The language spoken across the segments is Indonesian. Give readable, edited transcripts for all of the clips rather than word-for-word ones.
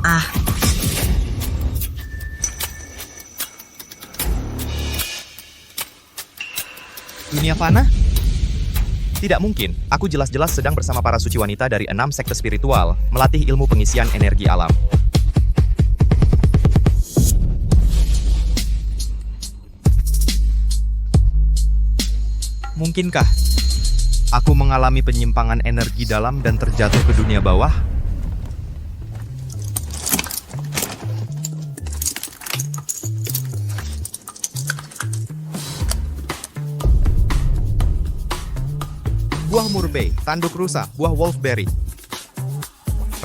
Ah, Dunia fana? Tidak mungkin. Aku jelas-jelas sedang bersama para suci wanita dari 6 sekte spiritual, melatih ilmu pengisian energi alam. Mungkinkah aku mengalami penyimpangan energi dalam dan terjatuh ke dunia bawah? Buah murbei, tanduk rusa, buah wolfberry.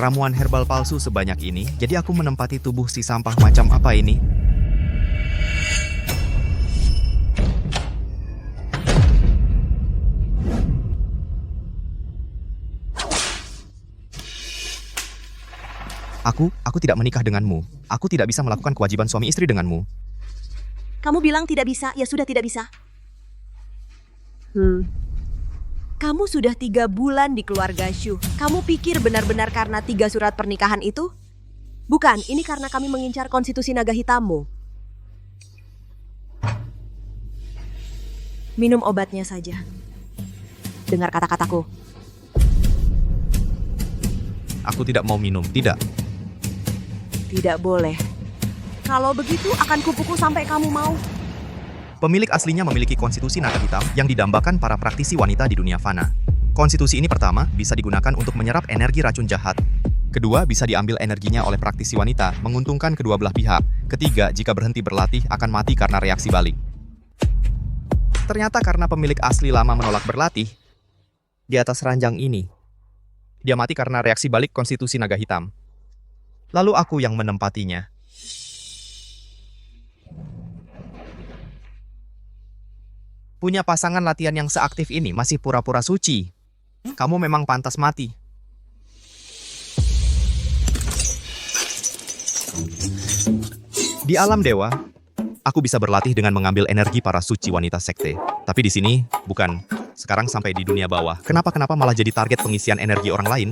Ramuan herbal palsu sebanyak ini, jadi aku menempati tubuh si sampah macam apa ini? Aku tidak menikah denganmu. Aku tidak bisa melakukan kewajiban suami istri denganmu. kamu bilang tidak bisa, ya sudah tidak bisa. Kamu sudah 3 bulan di keluarga Shu. Kamu pikir benar-benar karena 3 surat pernikahan itu? Bukan, ini karena kami mengincar konstitusi naga hitammu. Minum obatnya saja. Dengar kata-kataku. Aku tidak mau minum, tidak. Tidak boleh. Kalau begitu akan kupukul sampai kamu mau. Pemilik aslinya memiliki konstitusi naga hitam yang didambakan para praktisi wanita di dunia fana. Konstitusi ini pertama, bisa digunakan untuk menyerap energi racun jahat. Kedua, bisa diambil energinya oleh praktisi wanita, menguntungkan kedua belah pihak. Ketiga, jika berhenti berlatih, akan mati karena reaksi balik. Ternyata karena pemilik asli lama menolak berlatih, di atas ranjang ini, dia mati karena reaksi balik konstitusi naga hitam. Lalu aku yang menempatinya. Punya pasangan latihan yang seaktif ini masih pura-pura suci. Kamu memang pantas mati. Di alam dewa, aku bisa berlatih dengan mengambil energi para suci wanita sekte. Tapi di sini, bukan. Sekarang sampai di dunia bawah. Kenapa malah jadi target pengisian energi orang lain?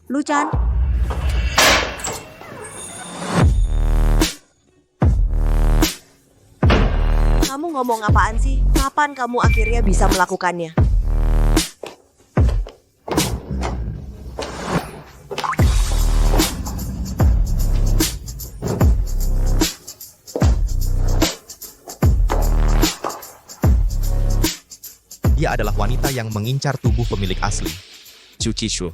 Luchan, kamu ngomong apaan sih? Kapan kamu akhirnya bisa melakukannya? Dia adalah wanita yang mengincar tubuh pemilik asli, Chu Chishu.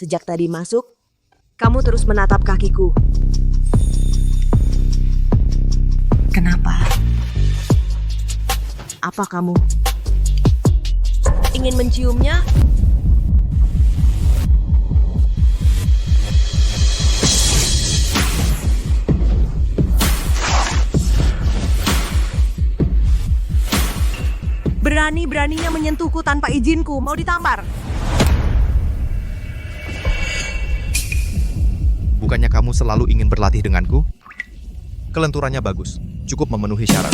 Sejak tadi masuk, kamu terus menatap kakiku. Kenapa? Apa kamu ingin menciumnya? Berani-beraninya menyentuhku tanpa izinku, mau ditampar? Bukannya kamu selalu ingin berlatih denganku? Kelenturannya bagus, cukup memenuhi syarat.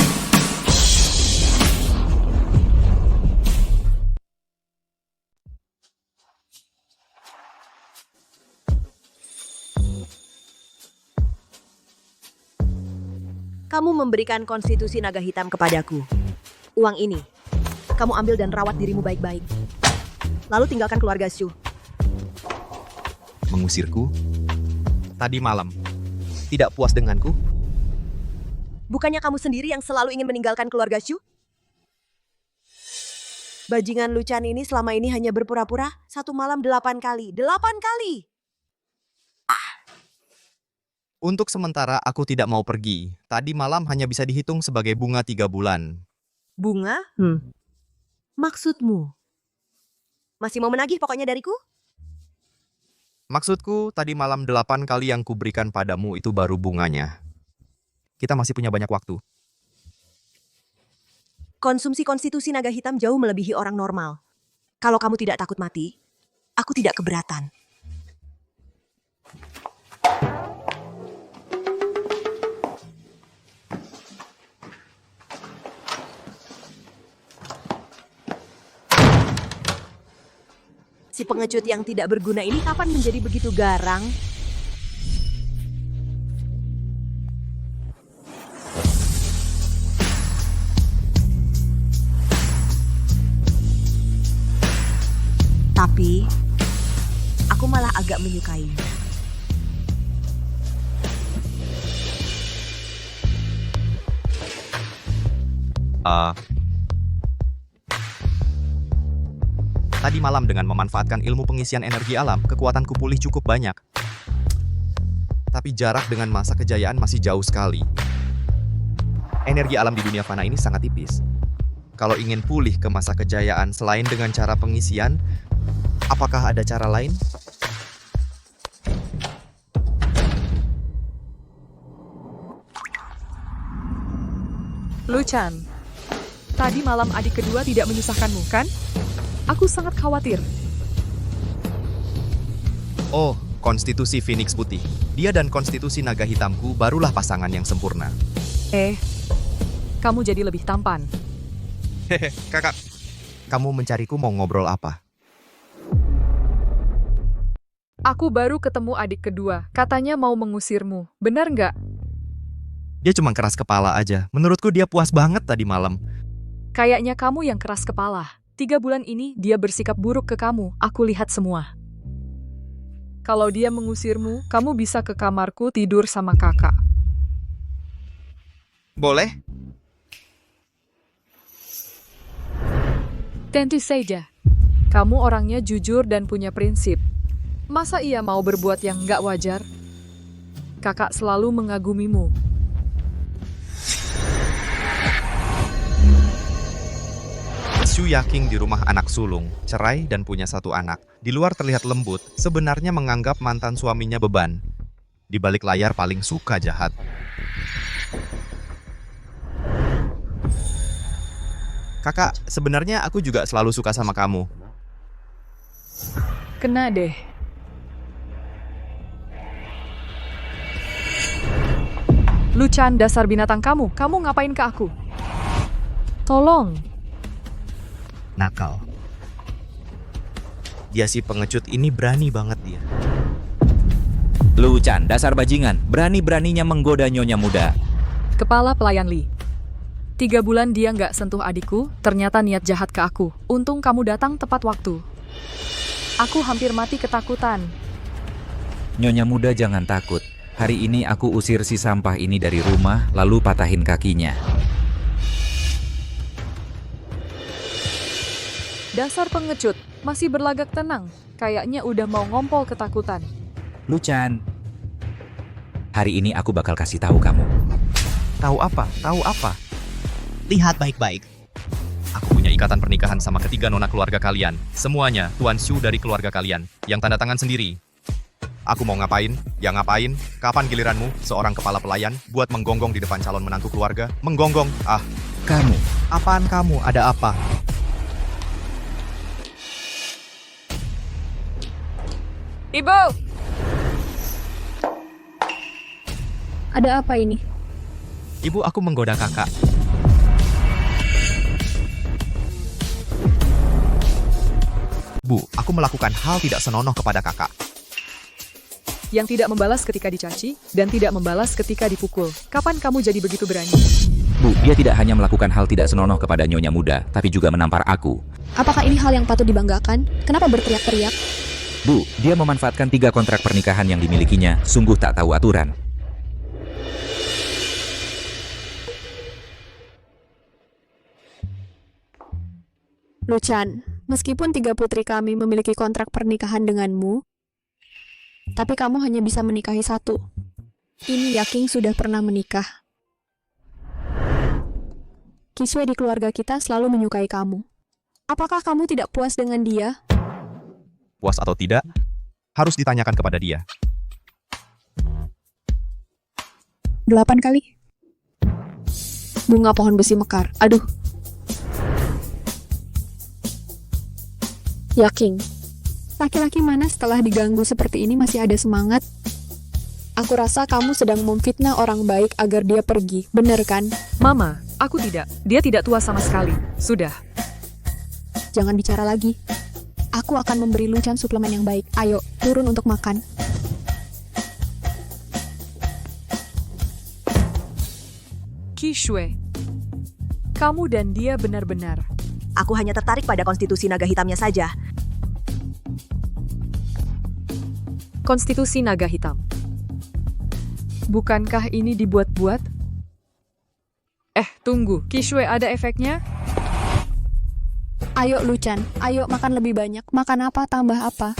Kamu memberikan konstitusi naga hitam kepadaku. Uang ini, kamu ambil dan rawat dirimu baik-baik. Lalu tinggalkan keluarga Shu. Mengusirku? Tadi malam. Tidak puas denganku? Bukannya kamu sendiri yang selalu ingin meninggalkan keluarga Shu? Bajingan Luchan ini selama ini hanya berpura-pura 1 malam 8 kali. 8 kali! Untuk sementara aku tidak mau pergi. Tadi malam hanya bisa dihitung sebagai bunga 3 bulan. Bunga? Maksudmu? Masih mau menagih pokoknya dariku? Maksudku, tadi malam 8 kali yang kuberikan padamu itu baru bunganya. Kita masih punya banyak waktu. Konsumsi konstitusi naga hitam jauh melebihi orang normal. Kalau kamu tidak takut mati, aku tidak keberatan. Si pengecut yang tidak berguna ini kapan menjadi begitu garang? Tapi, aku malah agak menyukainya. Tadi malam dengan memanfaatkan ilmu pengisian energi alam, kekuatanku pulih cukup banyak. Tapi jarak dengan masa kejayaan masih jauh sekali. Energi alam di dunia fana ini sangat tipis. Kalau ingin pulih ke masa kejayaan selain dengan cara pengisian, apakah ada cara lain? Luchan, tadi malam adik kedua tidak menyusahkanmu, kan? Aku sangat khawatir. Oh, konstitusi Phoenix Putih. Dia dan konstitusi naga hitamku barulah pasangan yang sempurna. Kamu jadi lebih tampan. Hehe, kakak. Kamu mencariku mau ngobrol apa? Aku baru ketemu adik kedua. Katanya mau mengusirmu. Benar nggak? Dia cuma keras kepala aja. Menurutku dia puas banget tadi malam. Kayaknya kamu yang keras kepala. 3 bulan ini dia bersikap buruk ke kamu. Aku lihat semua. Kalau dia mengusirmu, kamu bisa ke kamarku tidur sama kakak. Boleh? Tentu saja. Kamu orangnya jujur dan punya prinsip. Masa ia mau berbuat yang nggak wajar? Kakak selalu mengagumimu. Xu Yaking di rumah anak sulung, cerai dan punya 1 anak. Di luar terlihat lembut, sebenarnya menganggap mantan suaminya beban. Di balik layar paling suka jahat. Kakak, sebenarnya aku juga selalu suka sama kamu. Kena deh. Luchan, dasar binatang kamu ngapain ke aku? Tolong. Nakal. Dia si pengecut ini berani banget dia. Luchan, dasar bajingan, berani-beraninya menggoda nyonya muda. Kepala pelayan Li. 3 bulan dia nggak sentuh adikku, ternyata niat jahat ke aku. Untung kamu datang tepat waktu. Aku hampir mati ketakutan. Nyonya muda jangan takut. Hari ini aku usir si sampah ini dari rumah, lalu patahin kakinya. Dasar pengecut, masih berlagak tenang. Kayaknya udah mau ngompol ketakutan. Luchan, hari ini aku bakal kasih tahu kamu. Tahu apa? Tahu apa? Lihat baik-baik. Aku punya ikatan pernikahan sama ketiga nona keluarga kalian. Semuanya Tuan Xu dari keluarga kalian, yang tanda tangan sendiri. Aku mau ngapain? Ya ngapain? Kapan giliranmu, seorang kepala pelayan, buat menggonggong di depan calon menantu keluarga? Menggonggong? Ah, Kamu, apaan kamu? Ada apa? Ibu! Ada apa ini? Ibu, aku menggoda kakak. Bu, aku melakukan hal tidak senonoh kepada kakak. Yang tidak membalas ketika dicaci, dan tidak membalas ketika dipukul. Kapan kamu jadi begitu berani? Bu, dia tidak hanya melakukan hal tidak senonoh kepada nyonya muda, tapi juga menampar aku. Apakah ini hal yang patut dibanggakan? Kenapa berteriak-teriak? Bu, dia memanfaatkan 3 kontrak pernikahan yang dimilikinya, sungguh tak tahu aturan. Luchan, meskipun 3 putri kami memiliki kontrak pernikahan denganmu, tapi kamu hanya bisa menikahi 1. Ini Yaking sudah pernah menikah. Kiswe di keluarga kita selalu menyukai kamu. Apakah kamu tidak puas dengan dia? Puas atau tidak, harus ditanyakan kepada dia. 8 kali. Bunga pohon besi mekar. Aduh. Yaking, laki-laki mana setelah diganggu seperti ini masih ada semangat? Aku rasa kamu sedang memfitnah orang baik agar dia pergi, bener kan? Mama, aku tidak. Dia tidak tua sama sekali. Sudah. Jangan bicara lagi. Aku akan memberi Luchan suplemen yang baik. Ayo, turun untuk makan. Qixue, kamu dan dia benar-benar. Aku hanya tertarik pada konstitusi naga hitamnya saja. Konstitusi naga hitam. Bukankah ini dibuat-buat? Tunggu. Qixue ada efeknya? Ayo Luchan, ayo makan lebih banyak. Makan apa tambah apa?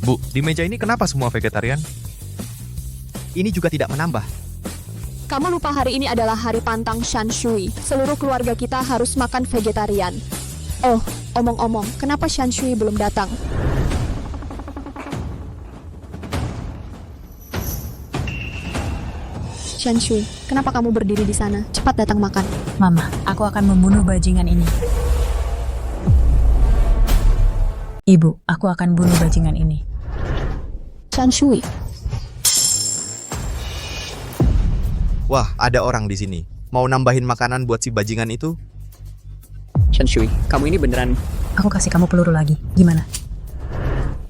Bu, di meja ini kenapa semua vegetarian? Ini juga tidak menambah. Kamu lupa hari ini adalah hari pantang Shan Shui. Seluruh keluarga kita harus makan vegetarian. Oh, omong-omong, kenapa Shan Shui belum datang? Shan Shui, kenapa kamu berdiri di sana? Cepat datang makan. Mama, aku akan membunuh bajingan ini. Ibu, aku akan bunuh bajingan ini. Shan Shui, Wah, ada orang di sini. Mau nambahin makanan buat si bajingan itu? Shan Shui, kamu ini beneran... Aku kasih kamu peluru lagi. Gimana?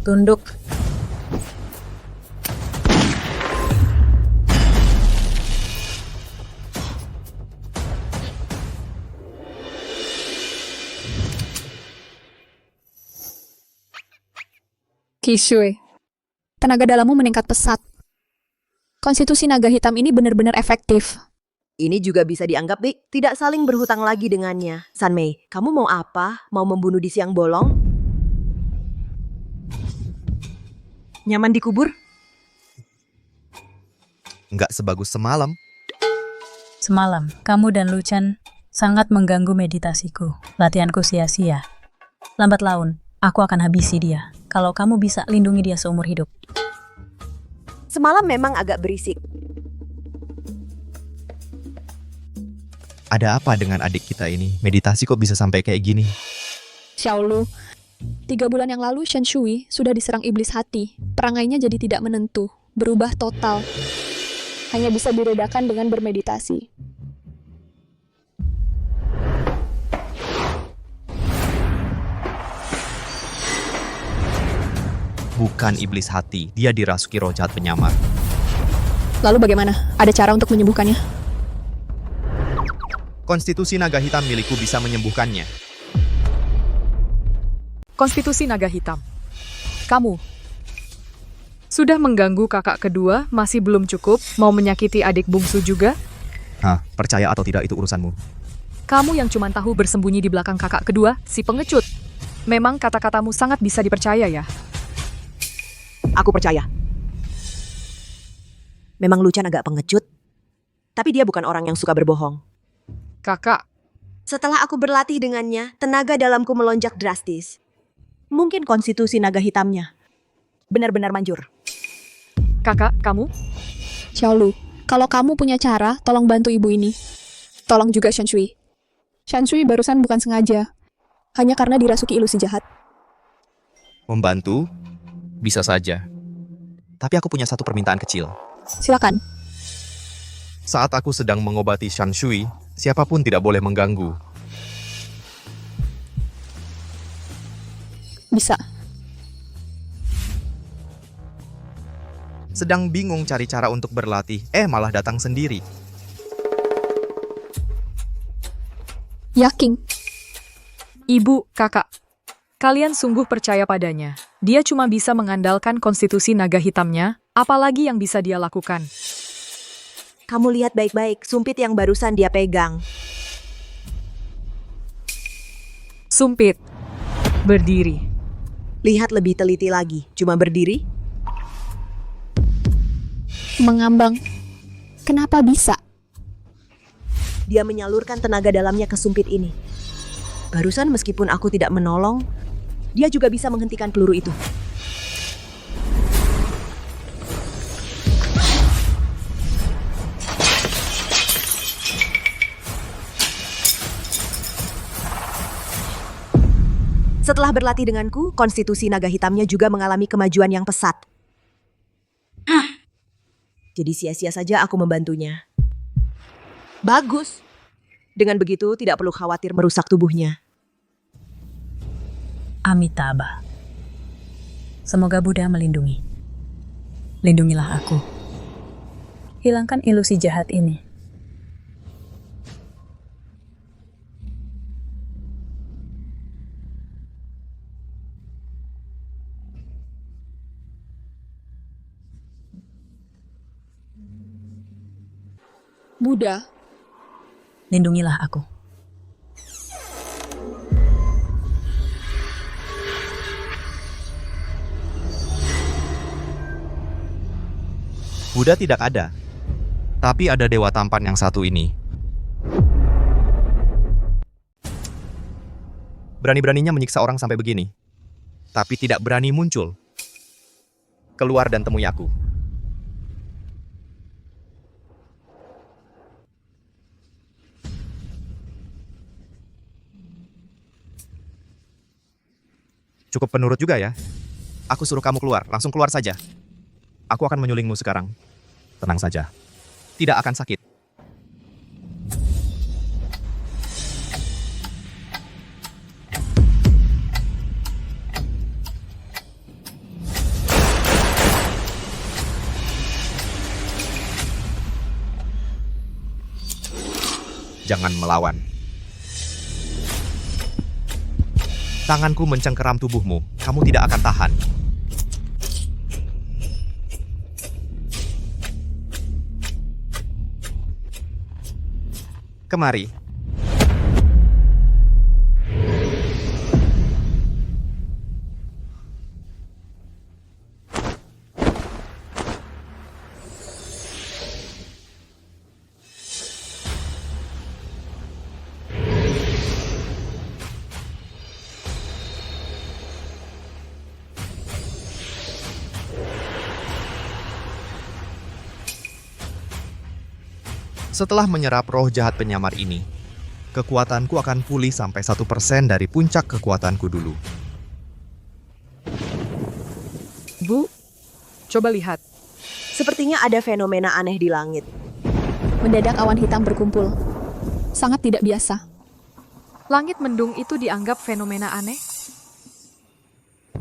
Tunduk. Qixue, tenaga dalammu meningkat pesat. Konstitusi naga hitam ini benar-benar efektif. Ini juga bisa dianggap tidak saling berhutang lagi dengannya. Sanmei, kamu mau apa? Mau membunuh di siang bolong? Nyaman dikubur? Nggak sebagus semalam. Semalam, kamu dan Luchan sangat mengganggu meditasiku. Latihanku sia-sia. Lambat laun, aku akan habisi dia. Kalau kamu bisa lindungi dia seumur hidup. Semalam memang agak berisik. Ada apa dengan adik kita ini? Meditasi kok bisa sampai kayak gini? Xiaolu, 3 bulan yang lalu Shan Shui sudah diserang iblis hati. Perangainya jadi tidak menentu, berubah total. Hanya bisa diredakan dengan bermeditasi. Bukan iblis hati, dia dirasuki roh jahat penyamar. Lalu bagaimana? Ada cara untuk menyembuhkannya? Konstitusi naga hitam milikku bisa menyembuhkannya. Konstitusi naga hitam. Kamu sudah mengganggu kakak kedua, masih belum cukup, mau menyakiti adik bungsu juga? Hah, percaya atau tidak itu urusanmu. Kamu yang cuma tahu bersembunyi di belakang kakak kedua, si pengecut. Memang kata-katamu sangat bisa dipercaya ya? Aku percaya. Memang Luchan agak pengecut, tapi dia bukan orang yang suka berbohong. Kakak, Setelah aku berlatih dengannya, tenaga dalamku melonjak drastis. Mungkin konstitusi naga hitamnya benar-benar manjur. kakak, kamu? Xiaolu, kalau kamu punya cara, tolong bantu ibu ini. Tolong juga Shan Shui. Shan Shui barusan bukan sengaja. Hanya karena dirasuki ilusi jahat. Membantu? Bisa saja. Tapi aku punya satu permintaan kecil. Silakan. Saat aku sedang mengobati Shan Shui, siapapun tidak boleh mengganggu. Bisa. Sedang bingung cari cara untuk berlatih, malah datang sendiri. Yakin. Ibu, kakak. Kalian sungguh percaya padanya. Dia cuma bisa mengandalkan konstitusi naga hitamnya, apalagi yang bisa dia lakukan. Kamu lihat baik-baik, sumpit yang barusan dia pegang. Sumpit. Berdiri. Lihat lebih teliti lagi, cuma berdiri? Mengambang. Kenapa bisa? Dia menyalurkan tenaga dalamnya ke sumpit ini. Barusan meskipun aku tidak menolong, dia juga bisa menghentikan peluru itu. Setelah berlatih denganku, konstitusi naga hitamnya juga mengalami kemajuan yang pesat. Jadi sia-sia saja aku membantunya. Bagus. Dengan begitu, tidak perlu khawatir merusak tubuhnya. Amitabha. Semoga Buddha melindungi. Lindungilah aku. Hilangkan ilusi jahat ini. Buddha, Lindungilah aku. Buddha tidak ada. Tapi ada dewa tampan yang satu ini. Berani-beraninya menyiksa orang sampai begini. Tapi tidak berani muncul. Keluar dan temui aku. Cukup penurut juga ya. Aku suruh kamu keluar, langsung keluar saja. Aku akan menyulingmu sekarang. Tenang saja. Tidak akan sakit. Jangan melawan. Tanganku mencengkeram tubuhmu. Kamu tidak akan tahan. Kemari. Setelah menyerap roh jahat penyamar ini, kekuatanku akan pulih sampai 1% dari puncak kekuatanku dulu. Bu, coba lihat. Sepertinya ada fenomena aneh di langit. mendadak awan hitam berkumpul. Sangat tidak biasa. Langit mendung itu dianggap fenomena aneh?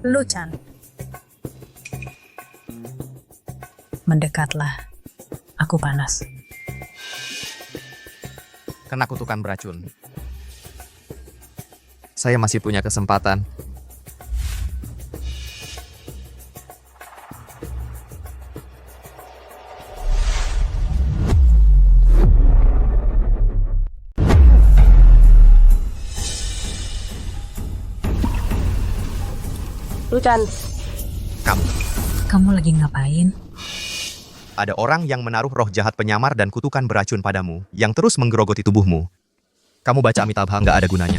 Luchan. Mendekatlah. Aku panas. Kena kutukan beracun. Saya masih punya kesempatan. Luchan, Kamu lagi ngapain? Ada orang yang menaruh roh jahat penyamar dan kutukan beracun padamu, yang terus menggerogoti tubuhmu. Kamu baca Amitabha nggak ada gunanya.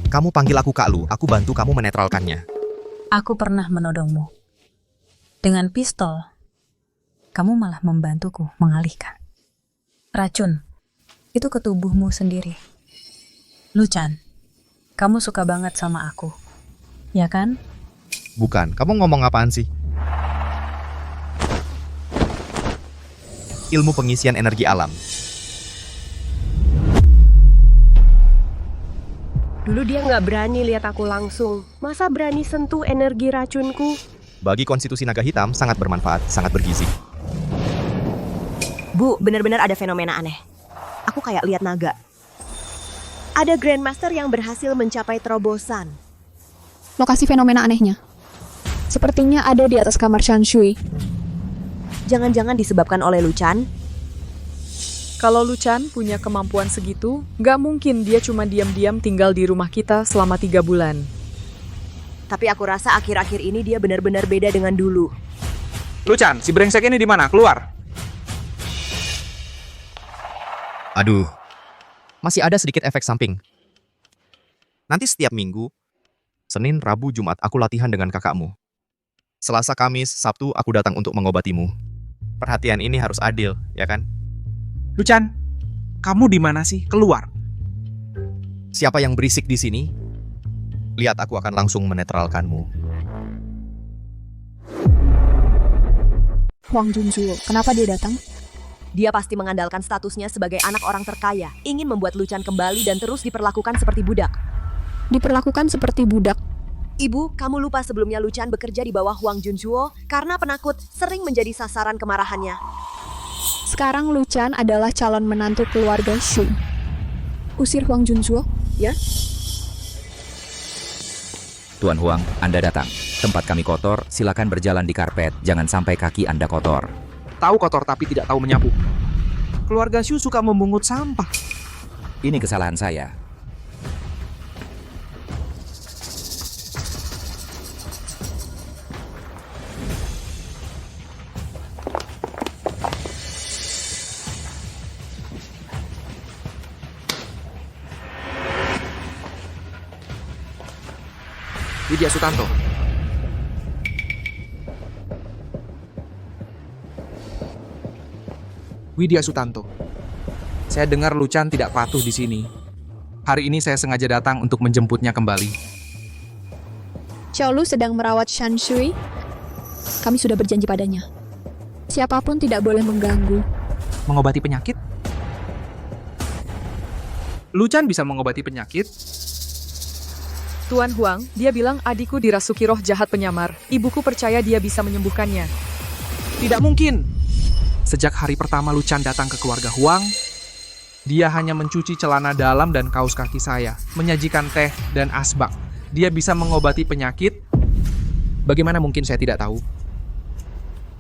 Kamu panggil aku Kak Lu, aku bantu kamu menetralkannya. Aku pernah menodongmu. Dengan pistol, kamu malah membantuku mengalihkan. Racun, itu ke tubuhmu sendiri. Luchan, kamu suka banget sama aku, ya kan? Bukan, kamu ngomong apaan sih? Ilmu pengisian energi alam. dulu dia nggak berani lihat aku langsung. Masa berani sentuh energi racunku? Bagi konstitusi naga hitam sangat bermanfaat, sangat bergizi. Bu, benar-benar ada fenomena aneh. Aku kayak lihat naga. Ada Grandmaster yang berhasil mencapai terobosan. Lokasi fenomena anehnya. Sepertinya ada di atas kamar Shanshui. Jangan-jangan disebabkan oleh Luchan? Kalau Luchan punya kemampuan segitu, nggak mungkin dia cuma diam-diam tinggal di rumah kita selama 3 bulan. Tapi aku rasa akhir-akhir ini dia benar-benar beda dengan dulu. Luchan, si brengsek ini di mana? Keluar. Aduh, masih ada sedikit efek samping. Nanti setiap minggu, Senin, Rabu, Jumat, aku latihan dengan kakakmu. Selasa, Kamis, Sabtu, aku datang untuk mengobatimu. Perhatian ini harus adil, ya kan? Luchan, kamu di mana sih? Keluar. Siapa yang berisik di sini? Lihat, aku akan langsung menetralkanmu. Huang Junzhuo, kenapa dia datang? Dia pasti mengandalkan statusnya sebagai anak orang terkaya, ingin membuat Luchan kembali dan terus diperlakukan seperti budak. Diperlakukan seperti budak. Ibu, kamu lupa sebelumnya Luchan bekerja di bawah Huang Junzuo karena penakut sering menjadi sasaran kemarahannya. Sekarang Luchan adalah calon menantu keluarga Shu. Usir Huang Junzuo, ya? Tuan Huang, Anda datang. Tempat kami kotor, silakan berjalan di karpet. Jangan sampai kaki Anda kotor. Tahu kotor tapi tidak tahu menyapu. Keluarga Shu suka memungut sampah. Ini kesalahan saya. Widya Sutanto. Widya Sutanto. Saya dengar Luchan tidak patuh di sini. Hari ini saya sengaja datang untuk menjemputnya kembali. Xiaolu sedang merawat Shan Shui. Kami sudah berjanji padanya. Siapapun tidak boleh mengganggu. Mengobati penyakit? Luchan bisa mengobati penyakit? Tuan Huang, dia bilang adikku dirasuki roh jahat penyamar. Ibuku percaya dia bisa menyembuhkannya. Tidak mungkin. Sejak hari pertama Luchan datang ke keluarga Huang, dia hanya mencuci celana dalam dan kaus kaki saya, menyajikan teh dan asbak. Dia bisa mengobati penyakit. Bagaimana mungkin saya tidak tahu?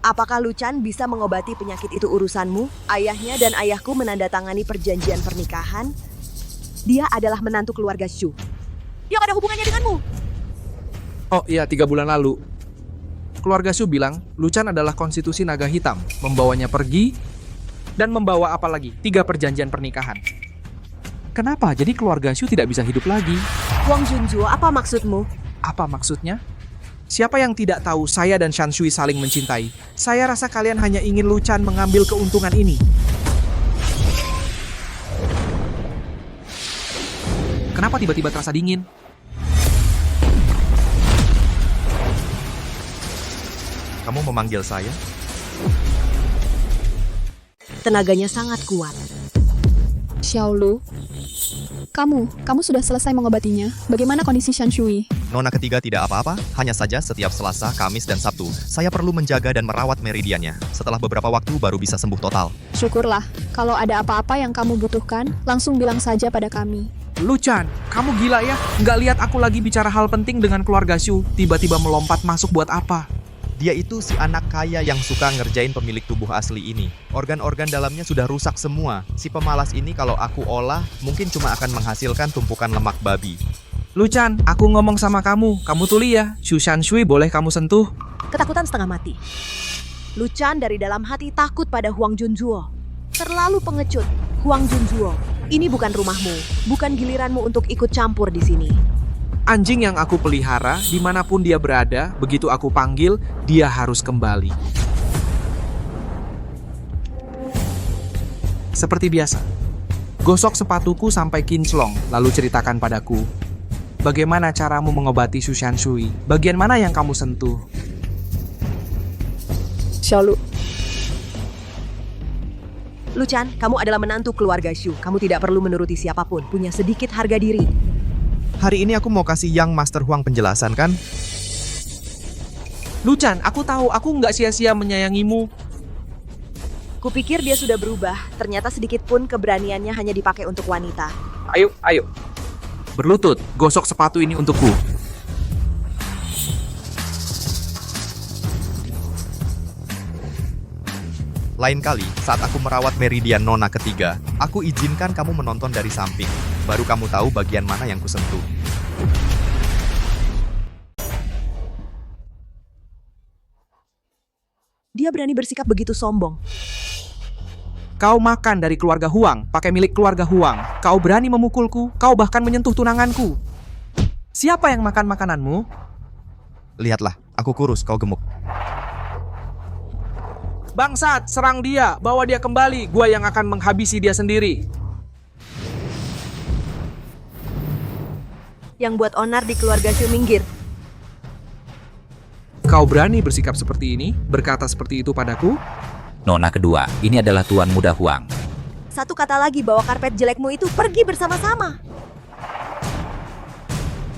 Apakah Luchan bisa mengobati penyakit itu urusanmu? Ayahnya dan ayahku menandatangani perjanjian pernikahan. Dia adalah menantu keluarga Shu. Yang ada hubungannya denganmu. Oh iya, 3 bulan lalu. Keluarga Shu bilang, Luchan adalah konstitusi naga hitam, membawanya pergi, dan membawa apa lagi? 3 perjanjian pernikahan. Kenapa? Jadi keluarga Shu tidak bisa hidup lagi. Huang Junzuo, apa maksudmu? Apa maksudnya? Siapa yang tidak tahu saya dan Shan Shui saling mencintai? Saya rasa kalian hanya ingin Luchan mengambil keuntungan ini. Kenapa tiba-tiba terasa dingin? Kamu memanggil saya? Tenaganya sangat kuat. Xiaolu, kamu sudah selesai mengobatinya. Bagaimana kondisi Shan Shui? Nona ketiga tidak apa-apa, hanya saja setiap Selasa, Kamis, dan Sabtu, saya perlu menjaga dan merawat meridiannya. Setelah beberapa waktu baru bisa sembuh total. Syukurlah. Kalau ada apa-apa yang kamu butuhkan, langsung bilang saja pada kami. Luchan, kamu gila ya? Nggak lihat aku lagi bicara hal penting dengan keluarga Shu, tiba-tiba melompat masuk buat apa? Dia itu si anak kaya yang suka ngerjain pemilik tubuh asli ini. Organ-organ dalamnya sudah rusak semua. Si pemalas ini kalau aku olah, mungkin cuma akan menghasilkan tumpukan lemak babi. Luchan, aku ngomong sama kamu tuli ya, Shu Shan Shui boleh kamu sentuh? Ketakutan setengah mati. Luchan dari dalam hati takut pada Huang Junzuo. Terlalu pengecut. Huang Junzuo, ini bukan rumahmu, bukan giliranmu untuk ikut campur di sini. Anjing yang aku pelihara, dimanapun dia berada, begitu aku panggil, dia harus kembali. Seperti biasa, gosok sepatuku sampai kinclong, lalu ceritakan padaku. Bagaimana caramu mengobati Shu Shan Shui? Bagian mana yang kamu sentuh? Xiaolu, Luchan, kamu adalah menantu keluarga Shu. Kamu tidak perlu menuruti siapapun, punya sedikit harga diri. Hari ini aku mau kasih Yang Master Huang penjelasan kan? Luchan, aku tahu aku nggak sia-sia menyayangimu. Kupikir dia sudah berubah, ternyata sedikit pun keberaniannya hanya dipakai untuk wanita. Ayo. Berlutut, gosok sepatu ini untukku. Lain kali, saat aku merawat meridian Nona ketiga, aku izinkan kamu menonton dari samping. Baru kamu tahu bagian mana yang kusentuh. Dia berani bersikap begitu sombong. Kau makan dari keluarga Huang, pakai milik keluarga Huang. Kau berani memukulku, kau bahkan menyentuh tunanganku. Siapa yang makan makananmu? Lihatlah, aku kurus, kau gemuk. Bangsat, serang dia, bawa dia kembali. Gua yang akan menghabisi dia sendiri. Yang buat onar di keluarga Shu minggir. Kau berani bersikap seperti ini, berkata seperti itu padaku? Nona kedua, ini adalah Tuan Muda Huang. Satu kata lagi bahwa karpet jelekmu itu pergi bersama-sama.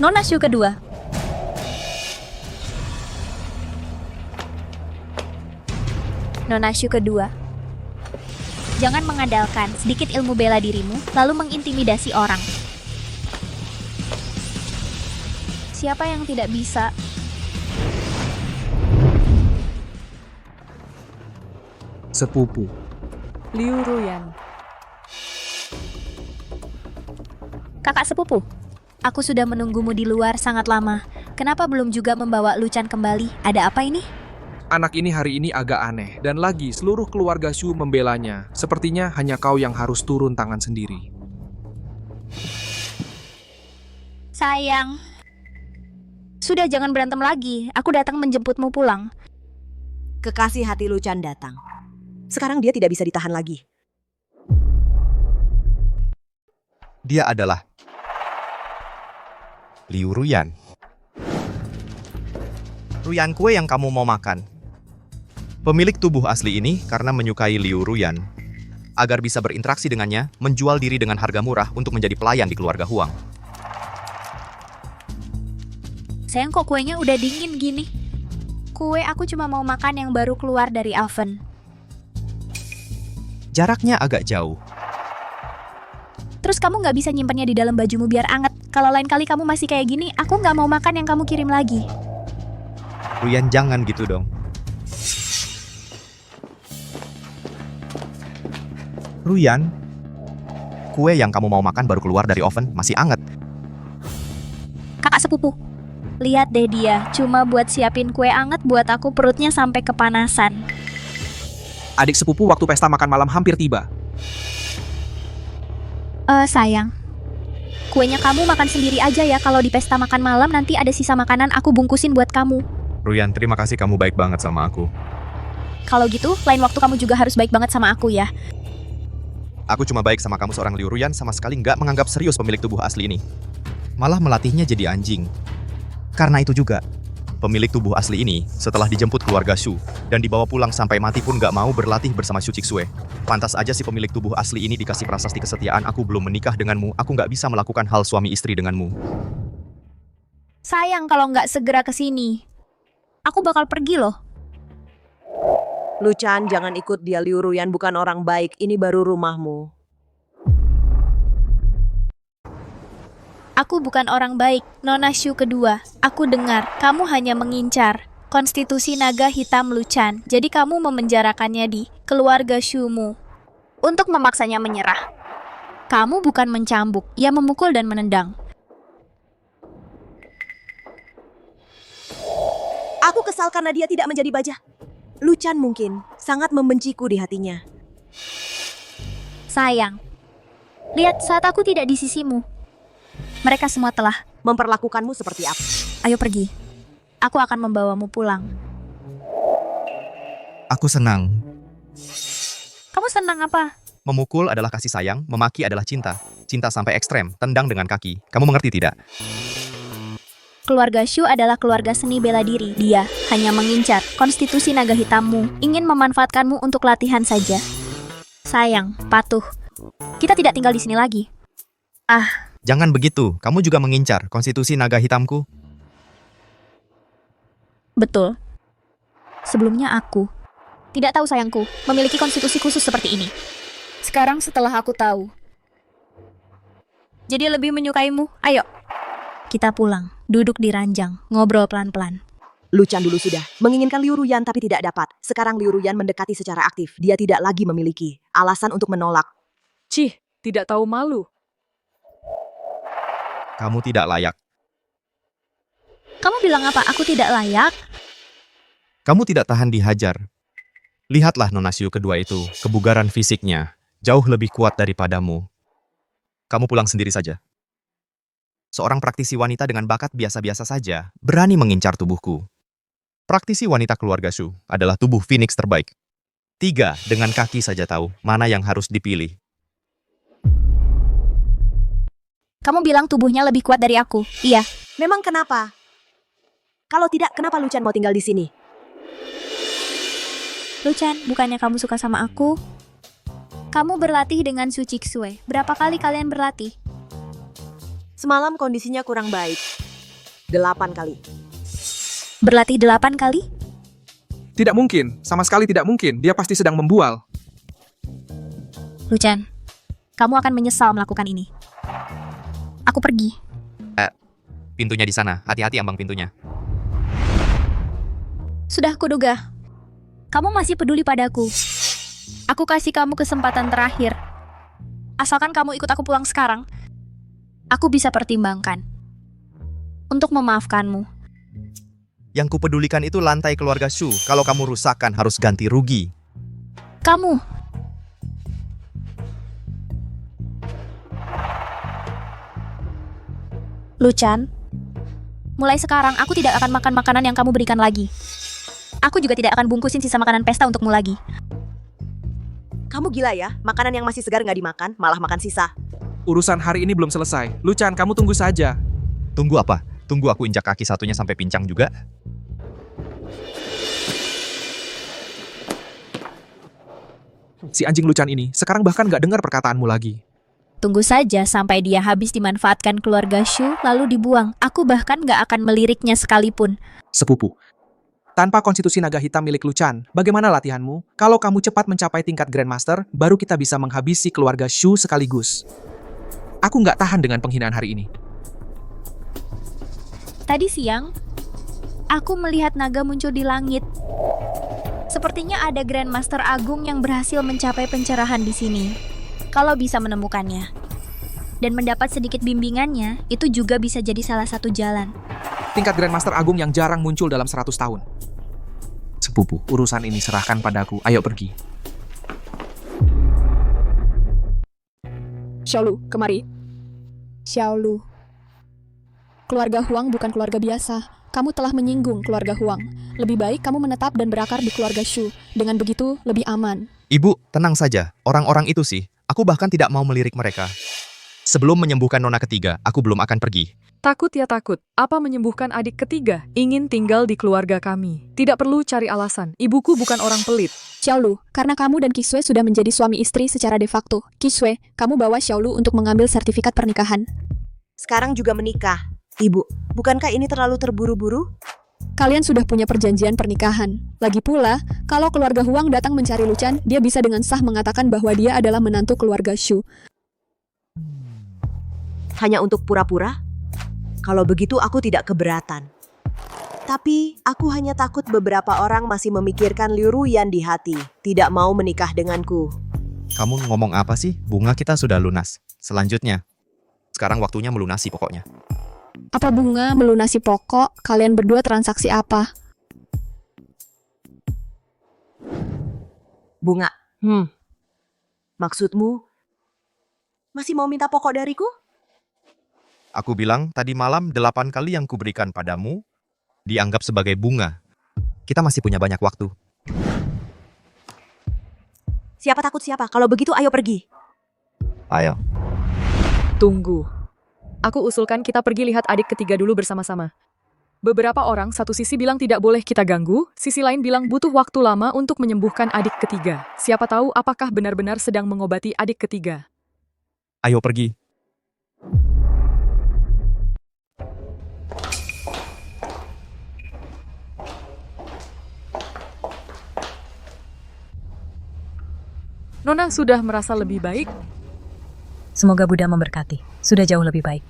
Nona Shu kedua. Nona Shu kedua. Jangan mengandalkan sedikit ilmu bela dirimu, lalu mengintimidasi orang. Siapa yang tidak bisa? Sepupu. Liu Ruyan. Kakak sepupu, aku sudah menunggumu di luar sangat lama. Kenapa belum juga membawa Luchan kembali? Ada apa ini? Anak ini hari ini agak aneh, dan lagi seluruh keluarga Shu membelanya. Sepertinya hanya kau yang harus turun tangan sendiri. Sayang. Sudah, jangan berantem lagi. Aku datang menjemputmu pulang. Kekasih hati Luchan datang. Sekarang dia tidak bisa ditahan lagi. Dia adalah Liu Ruyan. Ruyan kue yang kamu mau makan. Pemilik tubuh asli ini karena menyukai Liu Ruyan, agar bisa berinteraksi dengannya, menjual diri dengan harga murah untuk menjadi pelayan di keluarga Huang. Sayang, kok kuenya udah dingin gini? Kue aku cuma mau makan yang baru keluar dari oven. Jaraknya agak jauh. Terus kamu nggak bisa nyimpannya di dalam bajumu biar anget. Kalau lain kali kamu masih kayak gini, aku nggak mau makan yang kamu kirim lagi. Ruyan, jangan gitu dong. Ruyan, kue yang kamu mau makan baru keluar dari oven, masih anget. Kakak sepupu, lihat deh dia, cuma buat siapin kue anget buat aku, perutnya sampai kepanasan. Adik sepupu, waktu pesta makan malam hampir tiba. Sayang, kuenya kamu makan sendiri aja ya. Kalau di pesta makan malam nanti ada sisa makanan, aku bungkusin buat kamu. Ruyan, terima kasih, kamu baik banget sama aku. Kalau gitu, lain waktu kamu juga harus baik banget sama aku ya. Aku cuma baik sama kamu seorang Liu Ruyan, sama sekali nggak menganggap serius pemilik tubuh asli ini. Malah melatihnya jadi anjing. Karena itu juga, pemilik tubuh asli ini setelah dijemput keluarga Shu dan dibawa pulang sampai mati pun nggak mau berlatih bersama Shu Qixue. Pantas aja si pemilik tubuh asli ini dikasih prasasti kesetiaan. Aku belum menikah denganmu, aku nggak bisa melakukan hal suami istri denganmu. Sayang kalau nggak segera kesini. Aku bakal pergi loh. Luchan, jangan ikut dia. Liu Ruyan bukan orang baik. Ini baru rumahmu. Aku bukan orang baik, Nona Shu kedua. Aku dengar, kamu hanya mengincar konstitusi naga hitam Luchan. Jadi kamu memenjarakannya di keluarga Shu-mu untuk memaksanya menyerah. Kamu bukan mencambuk, ia memukul dan menendang. Aku kesal karena dia tidak menjadi baja. Luchan mungkin sangat membenciku di hatinya. Sayang, lihat saat aku tidak di sisimu. Mereka semua telah Memperlakukanmu seperti apa? Ayo pergi. Aku akan membawamu pulang. Aku senang. Kamu senang apa? Memukul adalah kasih sayang, memaki adalah cinta. Cinta sampai ekstrem, tendang dengan kaki. Kamu mengerti tidak? Keluarga Shu adalah keluarga seni bela diri. Dia hanya mengincar konstitusi naga hitammu, ingin memanfaatkanmu untuk latihan saja. Sayang, patuh. Kita tidak tinggal di sini lagi. Jangan begitu, kamu juga mengincar konstitusi naga hitamku. Betul. Sebelumnya aku tidak tahu sayangku memiliki konstitusi khusus seperti ini. Sekarang setelah aku tahu, jadi lebih menyukaimu. Ayo, kita pulang. Duduk di ranjang, ngobrol pelan-pelan. Luchan dulu sudah menginginkan Liu Ruyan tapi tidak dapat. Sekarang Liu Ruyan mendekati secara aktif. Dia tidak lagi memiliki alasan untuk menolak. Cih, tidak tahu malu. Kamu tidak layak. Kamu bilang apa? Aku tidak layak? Kamu tidak tahan dihajar. Lihatlah Nona Shu kedua itu, kebugaran fisiknya jauh lebih kuat daripadamu. Kamu pulang sendiri saja. Seorang praktisi wanita dengan bakat biasa-biasa saja berani mengincar tubuhku. Praktisi wanita keluarga Shu adalah tubuh Phoenix terbaik. 3 dengan kaki saja tahu mana yang harus dipilih. Kamu bilang tubuhnya lebih kuat dari aku. Iya. Memang kenapa? Kalau tidak, kenapa Luchan mau tinggal di sini? Luchan, bukannya kamu suka sama aku? Kamu berlatih dengan Su Chixue. Berapa kali kalian berlatih? Semalam kondisinya kurang baik. 8 kali. Berlatih 8 kali? Tidak mungkin, sama sekali tidak mungkin. Dia pasti sedang membual. Luchan, kamu akan menyesal melakukan ini. Aku pergi. Pintunya di sana. Hati-hati ambang pintunya. Sudah kuduga. Kamu masih peduli padaku. Aku kasih kamu kesempatan terakhir. Asalkan kamu ikut aku pulang sekarang, aku bisa pertimbangkan untuk memaafkanmu. Yang kupedulikan itu lantai keluarga Shu. Kalau kamu rusakkan harus ganti rugi. Kamu, Luchan, mulai sekarang aku tidak akan makan makanan yang kamu berikan lagi. Aku juga tidak akan bungkusin sisa makanan pesta untukmu lagi. Kamu gila ya? Makanan yang masih segar nggak dimakan, malah makan sisa. Urusan hari ini belum selesai. Luchan, kamu tunggu saja. Tunggu apa? Tunggu aku injak kaki satunya sampai pincang juga. Si anjing Luchan ini sekarang bahkan nggak dengar perkataanmu lagi. Tunggu saja sampai dia habis dimanfaatkan keluarga Shu lalu dibuang. Aku bahkan nggak akan meliriknya sekalipun. Sepupu. Tanpa konstitusi naga hitam milik Luchan, bagaimana latihanmu? Kalau kamu cepat mencapai tingkat Grandmaster, baru kita bisa menghabisi keluarga Shu sekaligus. Aku nggak tahan dengan penghinaan hari ini. Tadi siang, aku melihat naga muncul di langit. Sepertinya ada Grandmaster Agung yang berhasil mencapai pencerahan di sini. Kalau bisa menemukannya dan mendapat sedikit bimbingannya, itu juga bisa jadi salah satu jalan. Tingkat Grandmaster Agung yang jarang muncul dalam 100 tahun. Sepupu, urusan ini serahkan padaku. Ayo pergi. Xiaolu, kemari. Xiaolu. Keluarga Huang bukan keluarga biasa. Kamu telah menyinggung keluarga Huang. Lebih baik kamu menetap dan berakar di keluarga Shu. Dengan begitu, lebih aman. Ibu, tenang saja. Orang-orang itu sih, aku bahkan tidak mau melirik mereka. Sebelum menyembuhkan nona ketiga, aku belum akan pergi. Takut ya takut. Apa menyembuhkan adik ketiga? Ingin tinggal di keluarga kami. Tidak perlu cari alasan. Ibuku bukan orang pelit. Xiaolu, karena kamu dan Kisue sudah menjadi suami istri secara de facto. Kisue, kamu bawa Xiaolu untuk mengambil sertifikat pernikahan. Sekarang juga menikah. Ibu, bukankah ini terlalu terburu-buru? Kalian sudah punya perjanjian pernikahan. Lagi pula, kalau keluarga Huang datang mencari Luchan, dia bisa dengan sah mengatakan bahwa dia adalah menantu keluarga Shu. Hanya untuk pura-pura? Kalau begitu aku tidak keberatan. Tapi aku hanya takut beberapa orang masih memikirkan Liu Ruyan di hati, tidak mau menikah denganku. Kamu ngomong apa sih? Bunga kita sudah lunas. Selanjutnya, sekarang waktunya melunasi pokoknya. Apa bunga melunasi pokok? Kalian berdua transaksi apa? Bunga. Maksudmu? Masih mau minta pokok dariku? Aku bilang tadi malam 8 kali yang kuberikan padamu dianggap sebagai bunga. Kita masih punya banyak waktu. Siapa takut siapa? Kalau begitu ayo pergi. Ayo. Tunggu. Aku usulkan kita pergi lihat adik ketiga dulu bersama-sama. Beberapa orang satu sisi bilang tidak boleh kita ganggu, sisi lain bilang butuh waktu lama untuk menyembuhkan adik ketiga. Siapa tahu apakah benar-benar sedang mengobati adik ketiga. Ayo pergi. Nona sudah merasa lebih baik? Semoga Buddha memberkati. Sudah jauh lebih baik.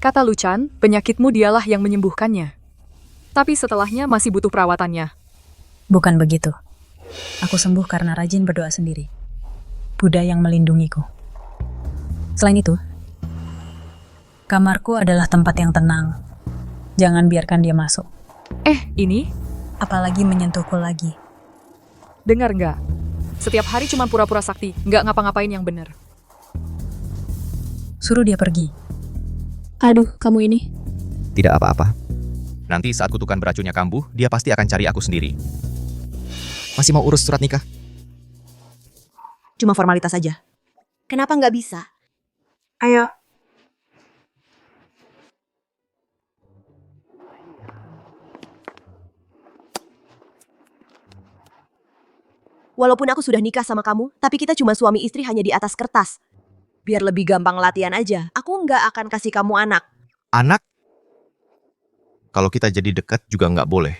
Kata Luchan, penyakitmu dialah yang menyembuhkannya. Tapi setelahnya masih butuh perawatannya. Bukan begitu. Aku sembuh karena rajin berdoa sendiri. Buddha yang melindungiku. Selain itu, kamarku adalah tempat yang tenang. Jangan biarkan dia masuk. Ini? Apalagi menyentuhku lagi. Dengar nggak? Setiap hari cuma pura-pura sakti, nggak ngapa-ngapain yang benar. Suruh dia pergi. Aduh, kamu ini. Tidak apa-apa. Nanti saat kutukan beracunnya kambuh, dia pasti akan cari aku sendiri. Masih mau urus surat nikah? Cuma formalitas saja. Kenapa nggak bisa? Ayo. Walaupun aku sudah nikah sama kamu, tapi kita cuma suami istri hanya di atas kertas. Biar lebih gampang latihan aja, aku nggak akan kasih kamu anak. Anak? Kalau kita jadi dekat juga nggak boleh.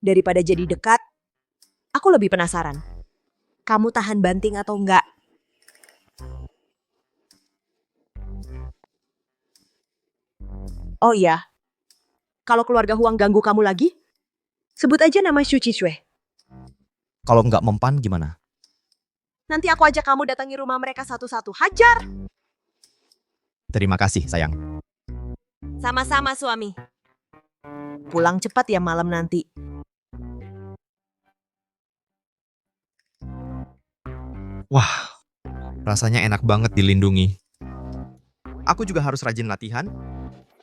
Daripada jadi dekat, aku lebih penasaran. Kamu tahan banting atau enggak? Oh iya, kalau keluarga Huang ganggu kamu lagi, sebut aja nama Xu Qishui. Kalau nggak mempan gimana? Nanti aku ajak kamu datangi rumah mereka satu-satu. Hajar! Terima kasih, sayang. Sama-sama suami. Pulang cepat ya malam nanti. Wah, rasanya enak banget dilindungi. Aku juga harus rajin latihan.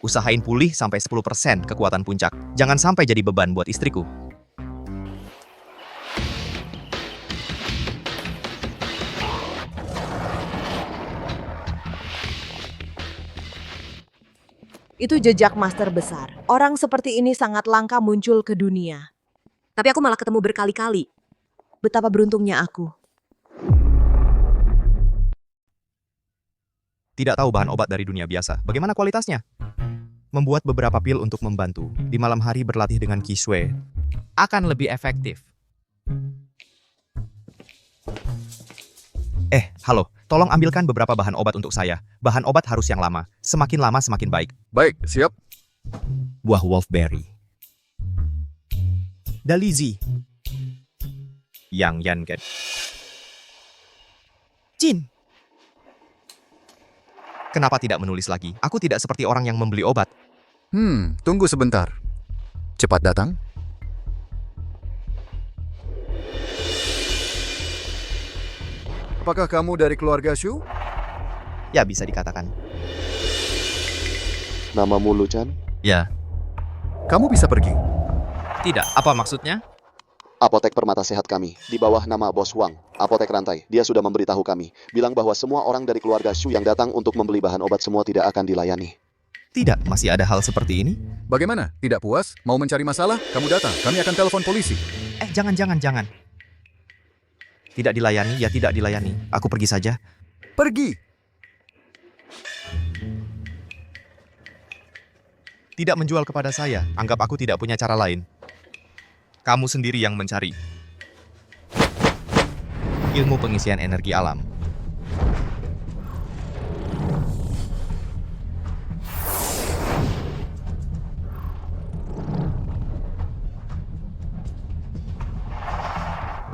Usahain pulih sampai 10% kekuatan puncak. Jangan sampai jadi beban buat istriku. Itu jejak master besar. Orang seperti ini sangat langka muncul ke dunia. Tapi aku malah ketemu berkali-kali. Betapa beruntungnya aku. Tidak tahu bahan obat dari dunia biasa. Bagaimana kualitasnya? Membuat beberapa pil untuk membantu. Di malam hari berlatih dengan Qishui akan lebih efektif. Halo. Tolong ambilkan beberapa bahan obat untuk saya. Bahan obat harus yang lama. Semakin lama semakin baik. Baik, siap. Buah wolfberry. Dalizi. Yang Yangen. Jin. Kenapa tidak menulis lagi? Aku tidak seperti orang yang membeli obat. Tunggu sebentar. Cepat datang. Apakah kamu dari keluarga Xu? Ya, bisa dikatakan. Namamu Luchan? Ya. Kamu bisa pergi. Tidak. Apa maksudnya? Apotek permata sehat kami, di bawah nama Bos Huang, apotek rantai. Dia sudah memberitahu kami, bilang bahwa semua orang dari keluarga Xu yang datang untuk membeli bahan obat semua tidak akan dilayani. Tidak, masih ada hal seperti ini? Bagaimana? Tidak puas? Mau mencari masalah? Kamu datang. Kami akan telepon polisi. Jangan. Tidak dilayani, ya tidak dilayani. Aku pergi saja. Pergi! Tidak menjual kepada saya. Anggap aku tidak punya cara lain. Kamu sendiri yang mencari. Ilmu pengisian energi alam.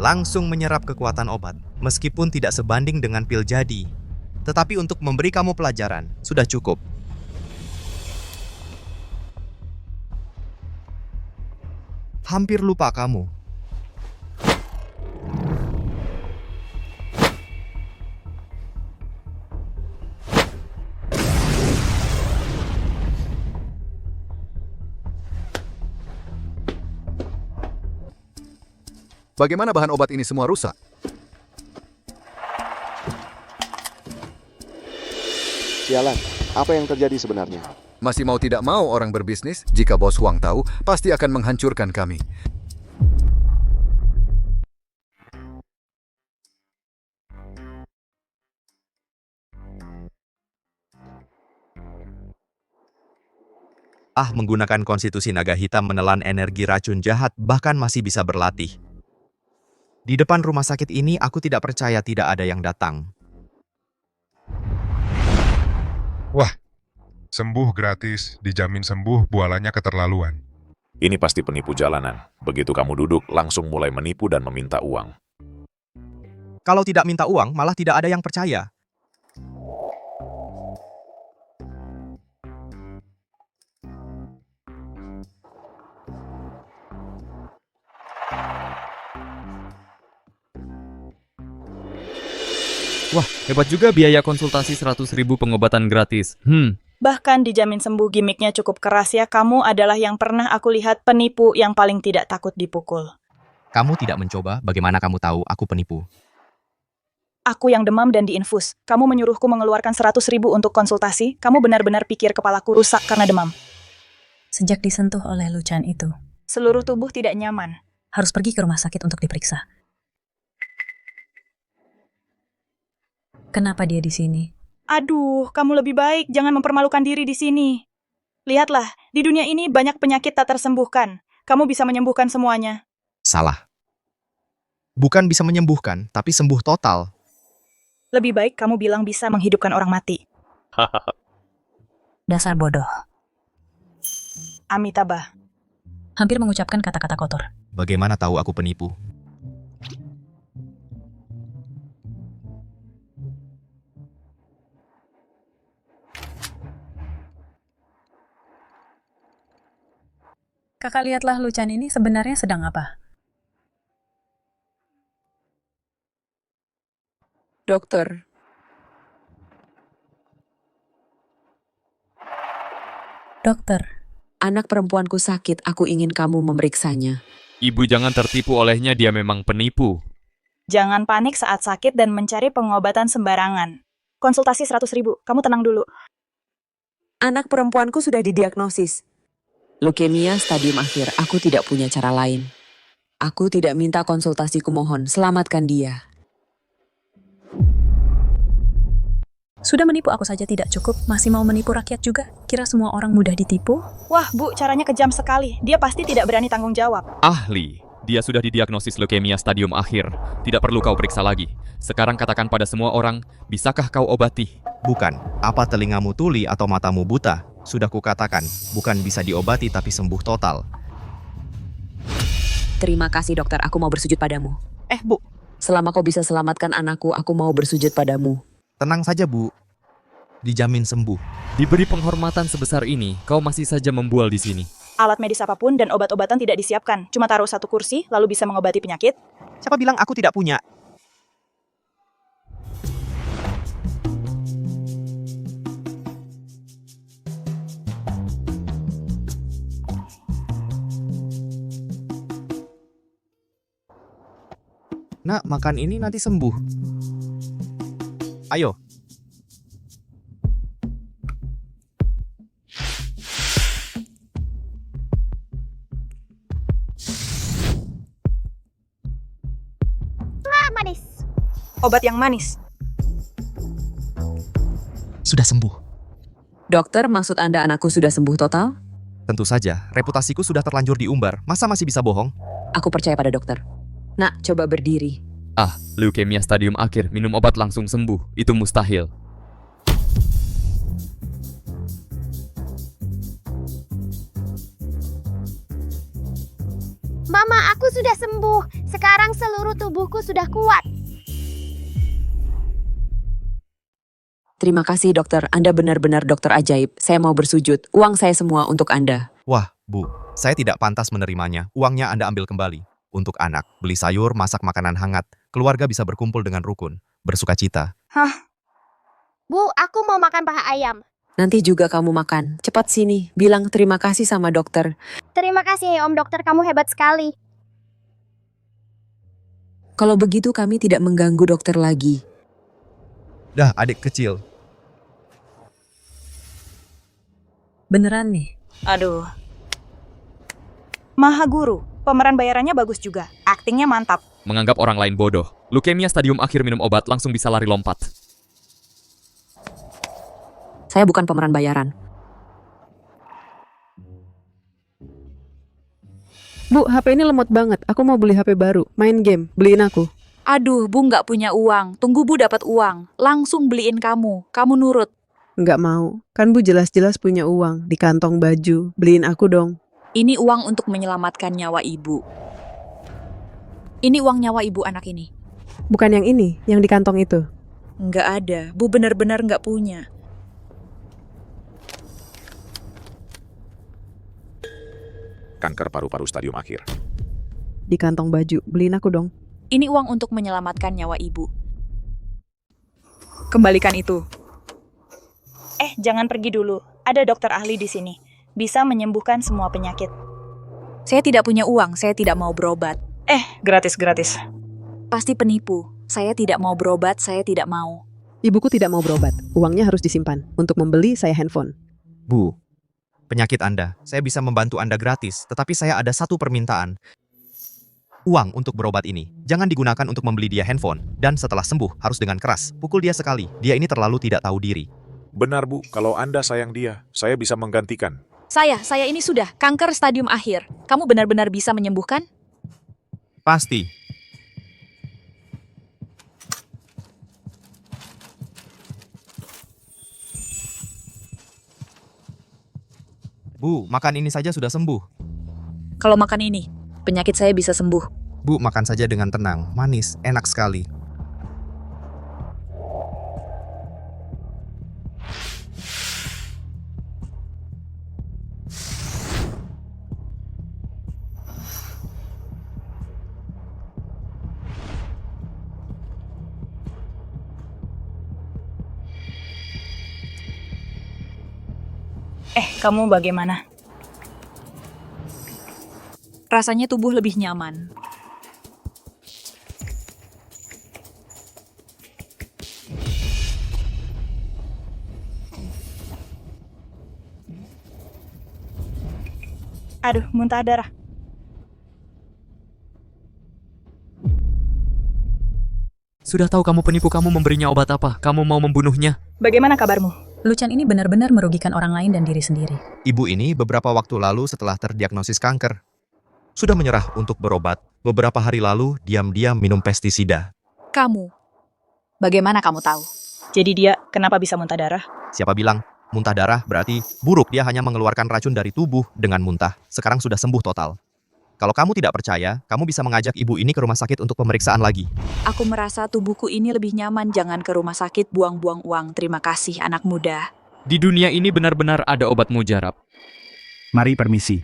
Langsung menyerap kekuatan obat, meskipun tidak sebanding dengan pil jadi. Tetapi untuk memberi kamu pelajaran, sudah cukup. Hampir lupa kamu. Bagaimana bahan obat ini semua rusak? Sialan, apa yang terjadi sebenarnya? Masih mau tidak mau orang berbisnis, jika Bos Huang tahu, pasti akan menghancurkan kami. Menggunakan konstitusi naga hitam menelan energi racun jahat, bahkan masih bisa berlatih. Di depan rumah sakit ini, aku tidak percaya tidak ada yang datang. Wah, sembuh gratis, dijamin sembuh, bualannya keterlaluan. Ini pasti penipu jalanan. Begitu kamu duduk, langsung mulai menipu dan meminta uang. Kalau tidak minta uang, malah tidak ada yang percaya. Wah, hebat juga biaya konsultasi 100.000 pengobatan gratis. Bahkan dijamin sembuh gimmicknya cukup keras ya. Kamu adalah yang pernah aku lihat penipu yang paling tidak takut dipukul. Kamu tidak mencoba, bagaimana kamu tahu aku penipu? Aku yang demam dan diinfus. Kamu menyuruhku mengeluarkan 100.000 untuk konsultasi. Kamu benar-benar pikir kepalaku rusak karena demam. Sejak disentuh oleh Luchan itu, Seluruh tubuh tidak nyaman. harus pergi ke rumah sakit untuk diperiksa. Kenapa dia di sini? Aduh, kamu lebih baik jangan mempermalukan diri di sini. Lihatlah, di dunia ini banyak penyakit tak tersembuhkan. Kamu bisa menyembuhkan semuanya. Salah. Bukan bisa menyembuhkan, tapi sembuh total. Lebih baik kamu bilang bisa menghidupkan orang mati. Dasar bodoh. Amitabha. Hampir mengucapkan kata-kata kotor. Bagaimana tahu aku penipu? Kakak lihatlah Luchan ini sebenarnya sedang apa? Dokter, Dokter, anak perempuanku sakit. Aku ingin kamu memeriksanya. Ibu jangan tertipu olehnya, dia memang penipu. Jangan panik saat sakit dan mencari pengobatan sembarangan. Konsultasi 100.000, kamu tenang dulu. Anak perempuanku sudah didiagnosis. Leukemia stadium akhir. Aku tidak punya cara lain. Aku tidak minta konsultasiku, mohon selamatkan dia. sudah menipu aku saja tidak cukup, masih mau menipu rakyat juga? Kira semua orang mudah ditipu? Wah, Bu, caranya kejam sekali. Dia pasti tidak berani tanggung jawab. Ahli, dia sudah didiagnosis leukemia stadium akhir. Tidak perlu kau periksa lagi. Sekarang katakan pada semua orang, bisakah kau obati? Bukan, apa telingamu tuli atau matamu buta? Sudah kukatakan, bukan bisa diobati tapi sembuh total. Terima kasih dokter, aku mau bersujud padamu. Bu. Selama kau bisa selamatkan anakku, aku mau bersujud padamu. Tenang saja, Bu. Dijamin sembuh. Diberi penghormatan sebesar ini, kau masih saja membual di sini. Alat medis apapun dan obat-obatan tidak disiapkan. Cuma taruh satu kursi, lalu bisa mengobati penyakit. Siapa bilang aku tidak punya? Nak, makan ini nanti sembuh. Ayo. Manis. Obat yang manis. Sudah sembuh. Dokter, maksud Anda anakku sudah sembuh total? Tentu saja, reputasiku sudah terlanjur diumbar. Masa masih bisa bohong? Aku percaya pada dokter. Nak, coba berdiri. Ah, leukemia stadium akhir, minum obat langsung sembuh. Itu mustahil. Mama, aku sudah sembuh. Sekarang seluruh tubuhku sudah kuat. Terima kasih dokter, Anda benar-benar dokter ajaib. Saya mau bersujud. Uang saya semua untuk Anda. Wah, Bu, saya tidak pantas menerimanya. Uangnya Anda ambil kembali. Untuk anak, beli sayur, masak makanan hangat. Keluarga bisa berkumpul dengan rukun. Bersuka cita. Hah? Bu, aku mau makan paha ayam. Nanti juga kamu makan. Cepat sini, bilang terima kasih sama dokter. Terima kasih ya Om Dokter, kamu hebat sekali. Kalau begitu kami tidak mengganggu dokter lagi. Dah, adik kecil. Beneran nih? Aduh. Maha Guru, pemeran bayarannya bagus juga. Aktingnya mantap. Menganggap orang lain bodoh. Leukemia stadium akhir minum obat langsung bisa lari lompat. Saya bukan pemeran bayaran. Bu, HP ini lemot banget. Aku mau beli HP baru. Main game. Beliin aku. Aduh, Bu nggak punya uang. Tunggu Bu dapat uang. Langsung beliin kamu. Kamu nurut. Nggak mau. Kan Bu jelas-jelas punya uang. Di kantong baju. Beliin aku dong. Ini uang untuk menyelamatkan nyawa Ibu. Ini uang nyawa Ibu anak ini. Bukan yang ini, yang di kantong itu. Nggak ada. Bu benar-benar nggak punya. Kanker paru-paru stadium akhir. Di kantong baju. Beliin aku dong. Ini uang untuk menyelamatkan nyawa Ibu. Kembalikan itu. Jangan pergi dulu. Ada dokter ahli di sini. Bisa menyembuhkan semua penyakit. Saya tidak punya uang, saya tidak mau berobat. Gratis-gratis. Pasti penipu. Saya tidak mau berobat, saya tidak mau. Ibuku tidak mau berobat. Uangnya harus disimpan. Untuk membeli saya handphone. Bu, penyakit Anda, saya bisa membantu Anda gratis. Tetapi saya ada satu permintaan. Uang untuk berobat ini jangan digunakan untuk membeli dia handphone, dan setelah sembuh harus dengan keras pukul dia sekali. Dia ini terlalu tidak tahu diri. Benar, Bu. Kalau Anda sayang dia, saya bisa menggantikan. Saya ini sudah kanker stadium akhir. Kamu benar-benar bisa menyembuhkan? Pasti. Bu, makan ini saja sudah sembuh. Kalau makan ini, penyakit saya bisa sembuh. Bu, makan saja dengan tenang, manis, enak sekali. Kamu bagaimana? Rasanya tubuh lebih nyaman. Aduh, muntah darah. Sudah tahu kamu penipu, kamu memberinya obat apa? Kamu mau membunuhnya? Bagaimana kabarmu? Lucan ini benar-benar merugikan orang lain dan diri sendiri. Ibu ini beberapa waktu lalu setelah terdiagnosis kanker, sudah menyerah untuk berobat. Beberapa hari lalu, diam-diam minum pestisida. Kamu, bagaimana kamu tahu? Jadi dia kenapa bisa muntah darah? Siapa bilang? Muntah darah berarti buruk, dia hanya mengeluarkan racun dari tubuh dengan muntah. Sekarang sudah sembuh total. Kalau kamu tidak percaya, kamu bisa mengajak ibu ini ke rumah sakit untuk pemeriksaan lagi. Aku merasa tubuhku ini lebih nyaman, jangan ke rumah sakit buang-buang uang. Terima kasih anak muda. Di dunia ini benar-benar ada obat mujarab. Mari permisi.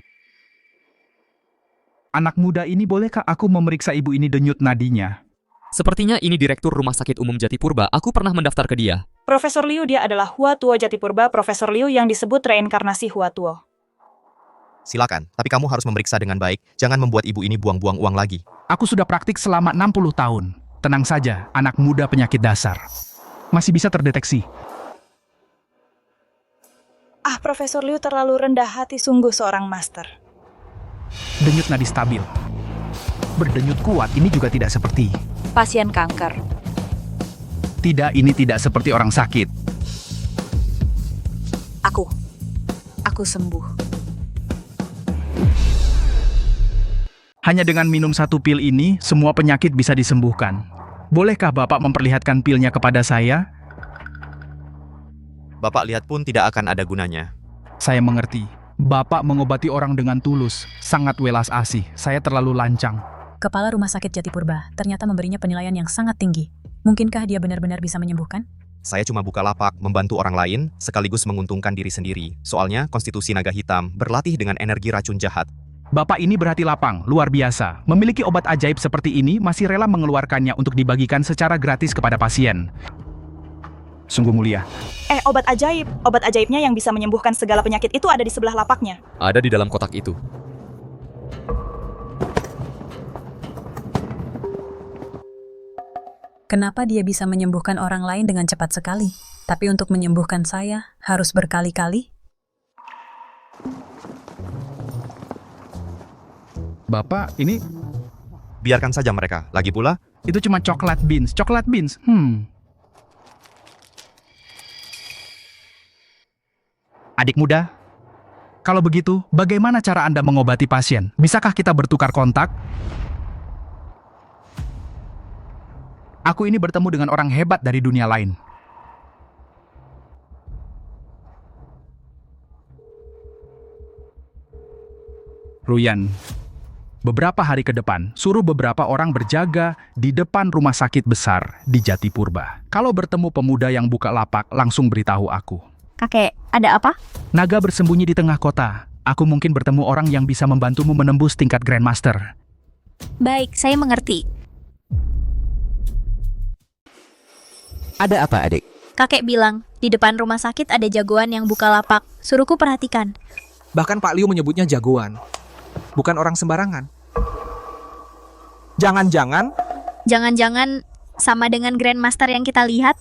Anak muda ini, bolehkah aku memeriksa ibu ini denyut nadinya? Sepertinya ini Direktur Rumah Sakit Umum Jatipurba. Aku pernah mendaftar ke dia. Profesor Liu, dia adalah Hua Tuo Jatipurba, Profesor Liu yang disebut reinkarnasi Hua Tuo. Silakan, tapi kamu harus memeriksa dengan baik. Jangan membuat ibu ini buang-buang uang lagi. Aku sudah praktik selama 60 tahun. Tenang saja, anak muda penyakit dasar. Masih bisa terdeteksi. Profesor Liu terlalu rendah hati, sungguh seorang master. Denyut nadi stabil. Berdenyut kuat ini juga tidak seperti. Pasien kanker. Tidak, ini tidak seperti orang sakit. Aku sembuh. Hanya dengan minum satu pil ini, semua penyakit bisa disembuhkan. Bolehkah Bapak memperlihatkan pilnya kepada saya? Bapak lihat pun tidak akan ada gunanya. Saya mengerti. Bapak mengobati orang dengan tulus, sangat welas asih. Saya terlalu lancang. Kepala Rumah Sakit Jatipurba ternyata memberinya penilaian yang sangat tinggi. Mungkinkah dia benar-benar bisa menyembuhkan? Saya cuma buka lapak, membantu orang lain, sekaligus menguntungkan diri sendiri. Soalnya, konstitusi naga hitam berlatih dengan energi racun jahat. Bapak ini berhati lapang, luar biasa. Memiliki obat ajaib seperti ini, masih rela mengeluarkannya untuk dibagikan secara gratis kepada pasien. Sungguh mulia. Obat ajaib. Obat ajaibnya yang bisa menyembuhkan segala penyakit itu ada di sebelah lapaknya. Ada di dalam kotak itu. Kenapa dia bisa menyembuhkan orang lain dengan cepat sekali? Tapi untuk menyembuhkan saya, harus berkali-kali? Bapak, ini... Biarkan saja mereka. Lagi pula, itu cuma coklat beans. Coklat beans. Adik muda, kalau begitu, bagaimana cara Anda mengobati pasien? Bisakah kita bertukar kontak? Aku ini bertemu dengan orang hebat dari dunia lain. Ruyan, beberapa hari ke depan, suruh beberapa orang berjaga di depan rumah sakit besar di Jatipurba. Kalau bertemu pemuda yang buka lapak, langsung beritahu aku. Kakek, ada apa? Naga bersembunyi di tengah kota. Aku mungkin bertemu orang yang bisa membantumu menembus tingkat Grandmaster. Baik, saya mengerti. Ada apa, adik? Kakek bilang, di depan rumah sakit ada jagoan yang buka lapak. Suruhku perhatikan. Bahkan Pak Liu menyebutnya jagoan. Bukan orang sembarangan. Jangan-jangan sama dengan Grandmaster yang kita lihat?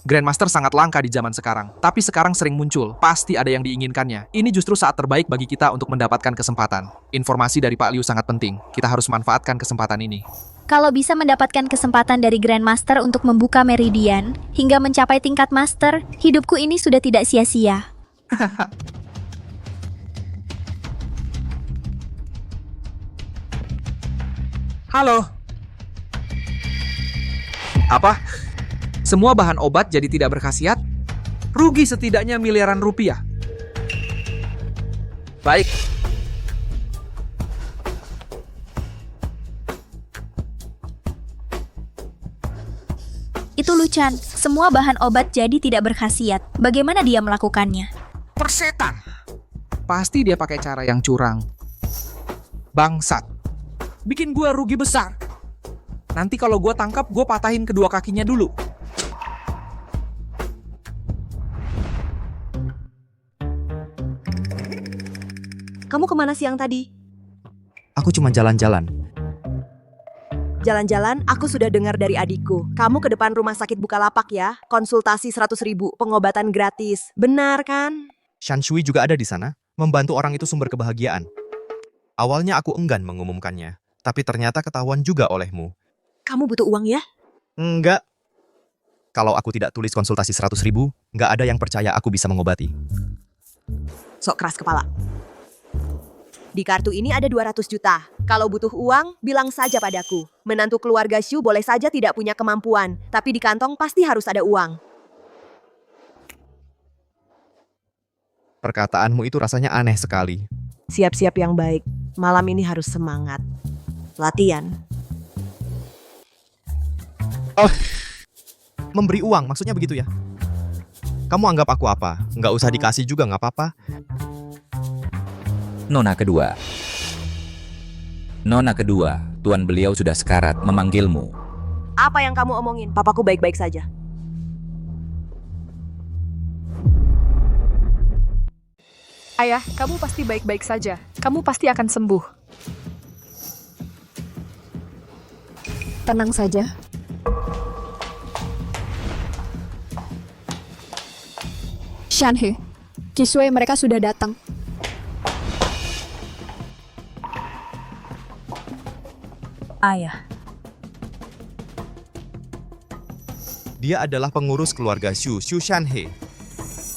Grandmaster sangat langka di zaman sekarang, tapi sekarang sering muncul. Pasti ada yang diinginkannya. Ini justru saat terbaik bagi kita untuk mendapatkan kesempatan. Informasi dari Pak Liu sangat penting. Kita harus manfaatkan kesempatan ini. Kalau bisa mendapatkan kesempatan dari Grandmaster untuk membuka Meridian hingga mencapai tingkat Master, hidupku ini sudah tidak sia-sia. Halo. Apa? Semua bahan obat jadi tidak berkhasiat? Rugi setidaknya miliaran rupiah. Baik. Itu Luchan, semua bahan obat jadi tidak berkhasiat. Bagaimana dia melakukannya? Persetan. Pasti dia pakai cara yang curang. Bangsat. Bikin gua rugi besar. Nanti kalau gua tangkap, gua patahin kedua kakinya dulu. Kamu kemana siang tadi? Aku cuma jalan-jalan. Jalan-jalan, aku sudah dengar dari adikku. Kamu ke depan rumah sakit Bukalapak ya. Konsultasi 100.000, pengobatan gratis. Benar kan? Shan Shui juga ada di sana, membantu orang itu sumber kebahagiaan. Awalnya aku enggan mengumumkannya, tapi ternyata ketahuan juga olehmu. Kamu butuh uang ya? Enggak. Kalau aku tidak tulis konsultasi 100.000, nggak ada yang percaya aku bisa mengobati. Sok keras kepala. Di kartu ini ada 200 juta. Kalau butuh uang, bilang saja padaku. Menantu keluarga Shu boleh saja tidak punya kemampuan, tapi di kantong pasti harus ada uang. Perkataanmu itu rasanya aneh sekali. Siap-siap yang baik. Malam ini harus semangat. Latihan. Oh, memberi uang, maksudnya begitu ya? Kamu anggap aku apa? Nggak usah dikasih juga nggak apa-apa. Nona kedua. Nona kedua, tuan beliau sudah sekarat memanggilmu. Apa yang kamu omongin? Papaku baik-baik saja. Ayah, kamu pasti baik-baik saja. Kamu pasti akan sembuh. Tenang saja. Shanhe, Kisue mereka sudah datang. Ayah, Dia adalah pengurus keluarga Shu, Shu Shanhe.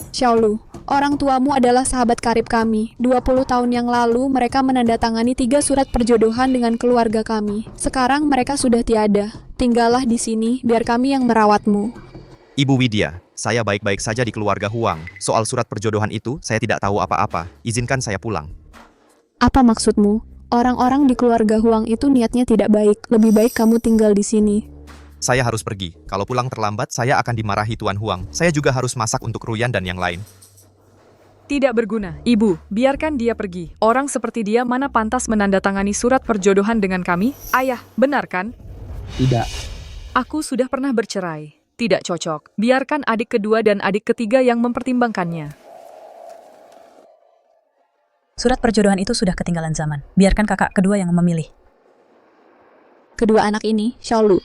Xiaolu, orang tuamu adalah sahabat karib kami. 20 tahun yang lalu mereka menandatangani 3 surat perjodohan dengan keluarga kami. Sekarang mereka sudah tiada. Tinggallah di sini, biar kami yang merawatmu. Ibu Widya, saya baik-baik saja di keluarga Huang. Soal surat perjodohan itu, saya tidak tahu apa-apa. Izinkan saya pulang. Apa maksudmu? Orang-orang di keluarga Huang itu niatnya tidak baik. Lebih baik kamu tinggal di sini. Saya harus pergi. Kalau pulang terlambat, saya akan dimarahi Tuan Huang. Saya juga harus masak untuk Ruyan dan yang lain. Tidak berguna. Ibu, biarkan dia pergi. Orang seperti dia mana pantas menandatangani surat perjodohan dengan kami? Ayah, benar kan? Tidak. Aku sudah pernah bercerai. Tidak cocok. Biarkan adik kedua dan adik ketiga yang mempertimbangkannya. surat perjodohan itu sudah ketinggalan zaman. Biarkan kakak kedua yang memilih. Kedua anak ini, Xiaolu.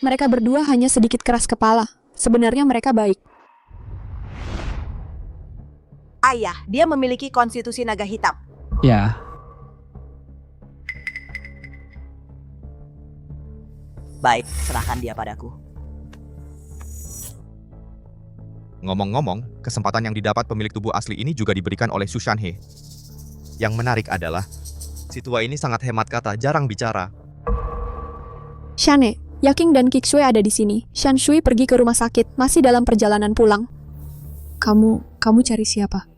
Mereka berdua hanya sedikit keras kepala. Sebenarnya mereka baik. Ayah, dia memiliki konstitusi naga hitam. Ya. Baik, serahkan dia padaku. Ngomong-ngomong, kesempatan yang didapat pemilik tubuh asli ini juga diberikan oleh Shu Shanhe. Yang menarik adalah, si tua ini sangat hemat kata, jarang bicara. Shane, Yaking dan Kiksui ada di sini. Shan Shui pergi ke rumah sakit, masih dalam perjalanan pulang. Kamu cari siapa?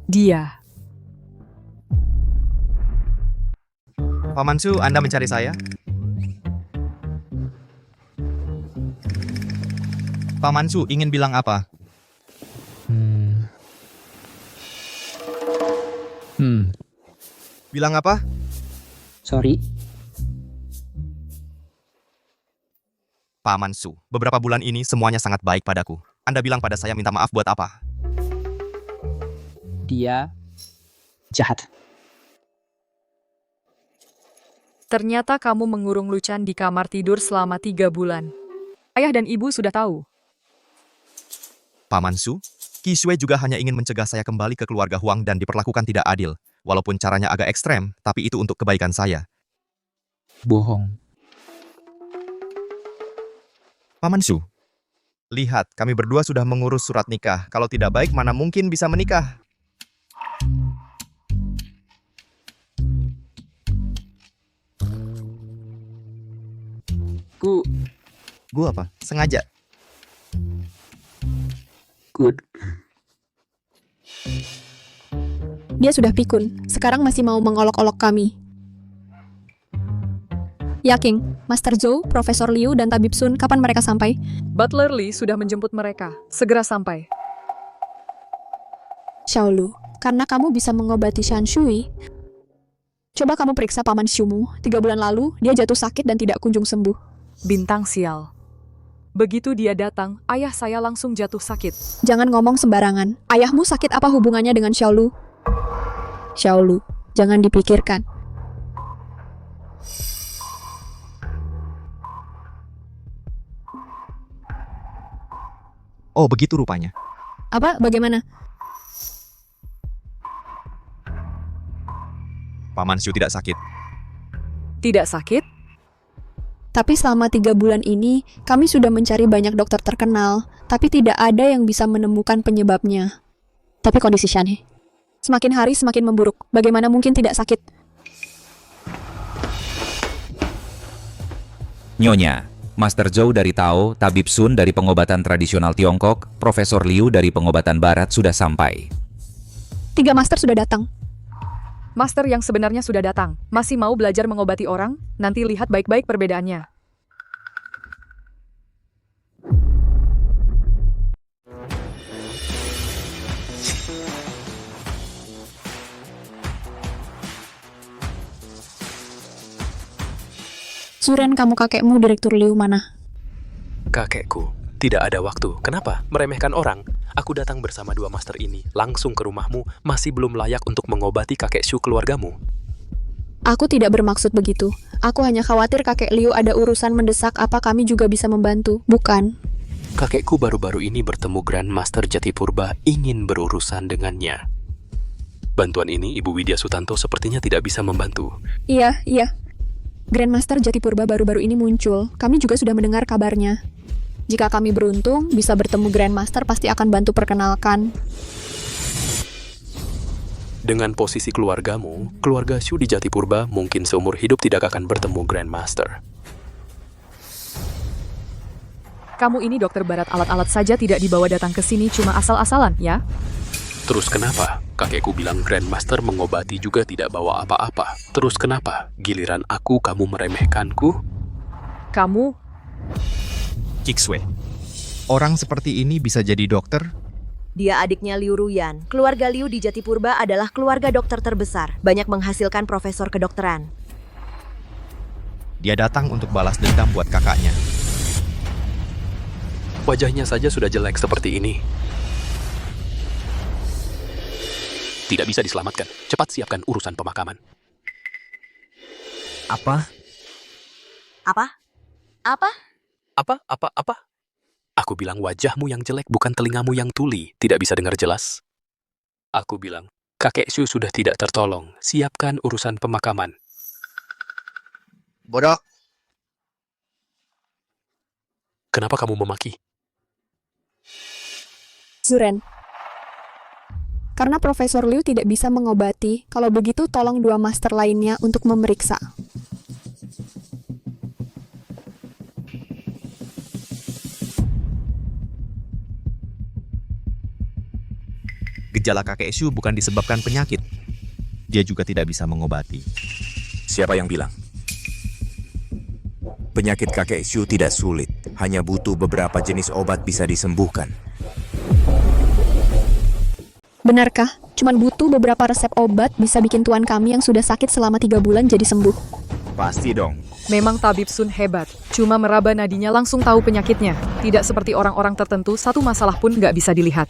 Dia. Paman Shu, Anda mencari saya? Paman Shu ingin bilang apa? Bilang apa? Sorry. Paman Shu, beberapa bulan ini semuanya sangat baik padaku. Anda bilang pada saya minta maaf buat apa? Dia jahat. Ternyata kamu mengurung Luchan di kamar tidur selama 3 bulan. Ayah dan ibu sudah tahu. Paman Su, Qi Shui juga hanya ingin mencegah saya kembali ke keluarga Huang dan diperlakukan tidak adil. Walaupun caranya agak ekstrem, tapi itu untuk kebaikan saya. Bohong. Paman Su, lihat, kami berdua sudah mengurus surat nikah. Kalau tidak baik, mana mungkin bisa menikah? Gue apa? Sengaja. Good. Dia sudah pikun, sekarang masih mau mengolok-olok kami. Ya, King. Master Zhou, Profesor Liu, dan Tabib Sun, kapan mereka sampai? Butler Li sudah menjemput mereka. Segera sampai. Xiaolu, karena kamu bisa mengobati Shan Shui, coba kamu periksa Paman Xiumu. 3 bulan lalu, dia jatuh sakit dan tidak kunjung sembuh. Bintang sial. Begitu dia datang, ayah saya langsung jatuh sakit. Jangan ngomong sembarangan. Ayahmu sakit apa hubungannya dengan Xiaolu? Xiaolu, jangan dipikirkan. Oh, begitu rupanya. Apa? Bagaimana? Paman Shu tidak sakit. Tidak sakit? Tapi selama 3 bulan ini, kami sudah mencari banyak dokter terkenal, tapi tidak ada yang bisa menemukan penyebabnya. Tapi kondisi Shanhe, semakin hari semakin memburuk. Bagaimana mungkin tidak sakit? Nyonya, Master Zhou dari Tao, Tabib Sun dari pengobatan tradisional Tiongkok, Profesor Liu dari pengobatan barat sudah sampai. 3 master sudah datang. Master yang sebenarnya sudah datang. Masih mau belajar mengobati orang? Nanti lihat baik-baik perbedaannya. Suren, kamu kakekmu, Direktur Liu mana? Kakekku, tidak ada waktu. Kenapa? Meremehkan orang. Aku datang bersama 2 master ini, langsung ke rumahmu, masih belum layak untuk mengobati kakek Shu keluargamu. Aku tidak bermaksud begitu. Aku hanya khawatir kakek Liu ada urusan mendesak apa kami juga bisa membantu, bukan? Kakekku baru-baru ini bertemu Grand Master Jatipurba ingin berurusan dengannya. Bantuan ini Ibu Widya Sutanto sepertinya tidak bisa membantu. Iya. Grandmaster Jatipurba baru-baru ini muncul. Kami juga sudah mendengar kabarnya. Jika kami beruntung, bisa bertemu Grandmaster pasti akan bantu perkenalkan. Dengan posisi keluargamu, keluarga Shu di Jatipurba mungkin seumur hidup tidak akan bertemu Grandmaster. Kamu ini dokter barat, alat-alat saja tidak dibawa datang ke sini cuma asal-asalan, ya? Terus kenapa? Kakekku bilang Grandmaster mengobati juga tidak bawa apa-apa. Terus kenapa? Giliran aku kamu meremehkanku? Kamu? Kiksue, orang seperti ini bisa jadi dokter? Dia adiknya Liu Ruyan. Keluarga Liu di Jatipurba adalah keluarga dokter terbesar. Banyak menghasilkan profesor kedokteran. Dia datang untuk balas dendam buat kakaknya. Wajahnya saja sudah jelek seperti ini. Tidak bisa diselamatkan. Cepat siapkan urusan pemakaman. Apa? Apa? Aku bilang wajahmu yang jelek, bukan telingamu yang tuli. Tidak bisa dengar jelas. Aku bilang, kakek Shu sudah tidak tertolong. Siapkan urusan pemakaman. Bodoh. Kenapa kamu memaki? Suren, karena Profesor Liu tidak bisa mengobati, kalau begitu tolong 2 master lainnya untuk memeriksa. Gejala kakek Shu bukan disebabkan penyakit. Dia juga tidak bisa mengobati. Siapa yang bilang? Penyakit kakek Shu tidak sulit, hanya butuh beberapa jenis obat bisa disembuhkan. Benarkah? Cuman butuh beberapa resep obat bisa bikin tuan kami yang sudah sakit selama 3 bulan jadi sembuh. Pasti dong. Memang Tabib Sun hebat. Cuma meraba nadinya langsung tahu penyakitnya. Tidak seperti orang-orang tertentu, satu masalah pun nggak bisa dilihat.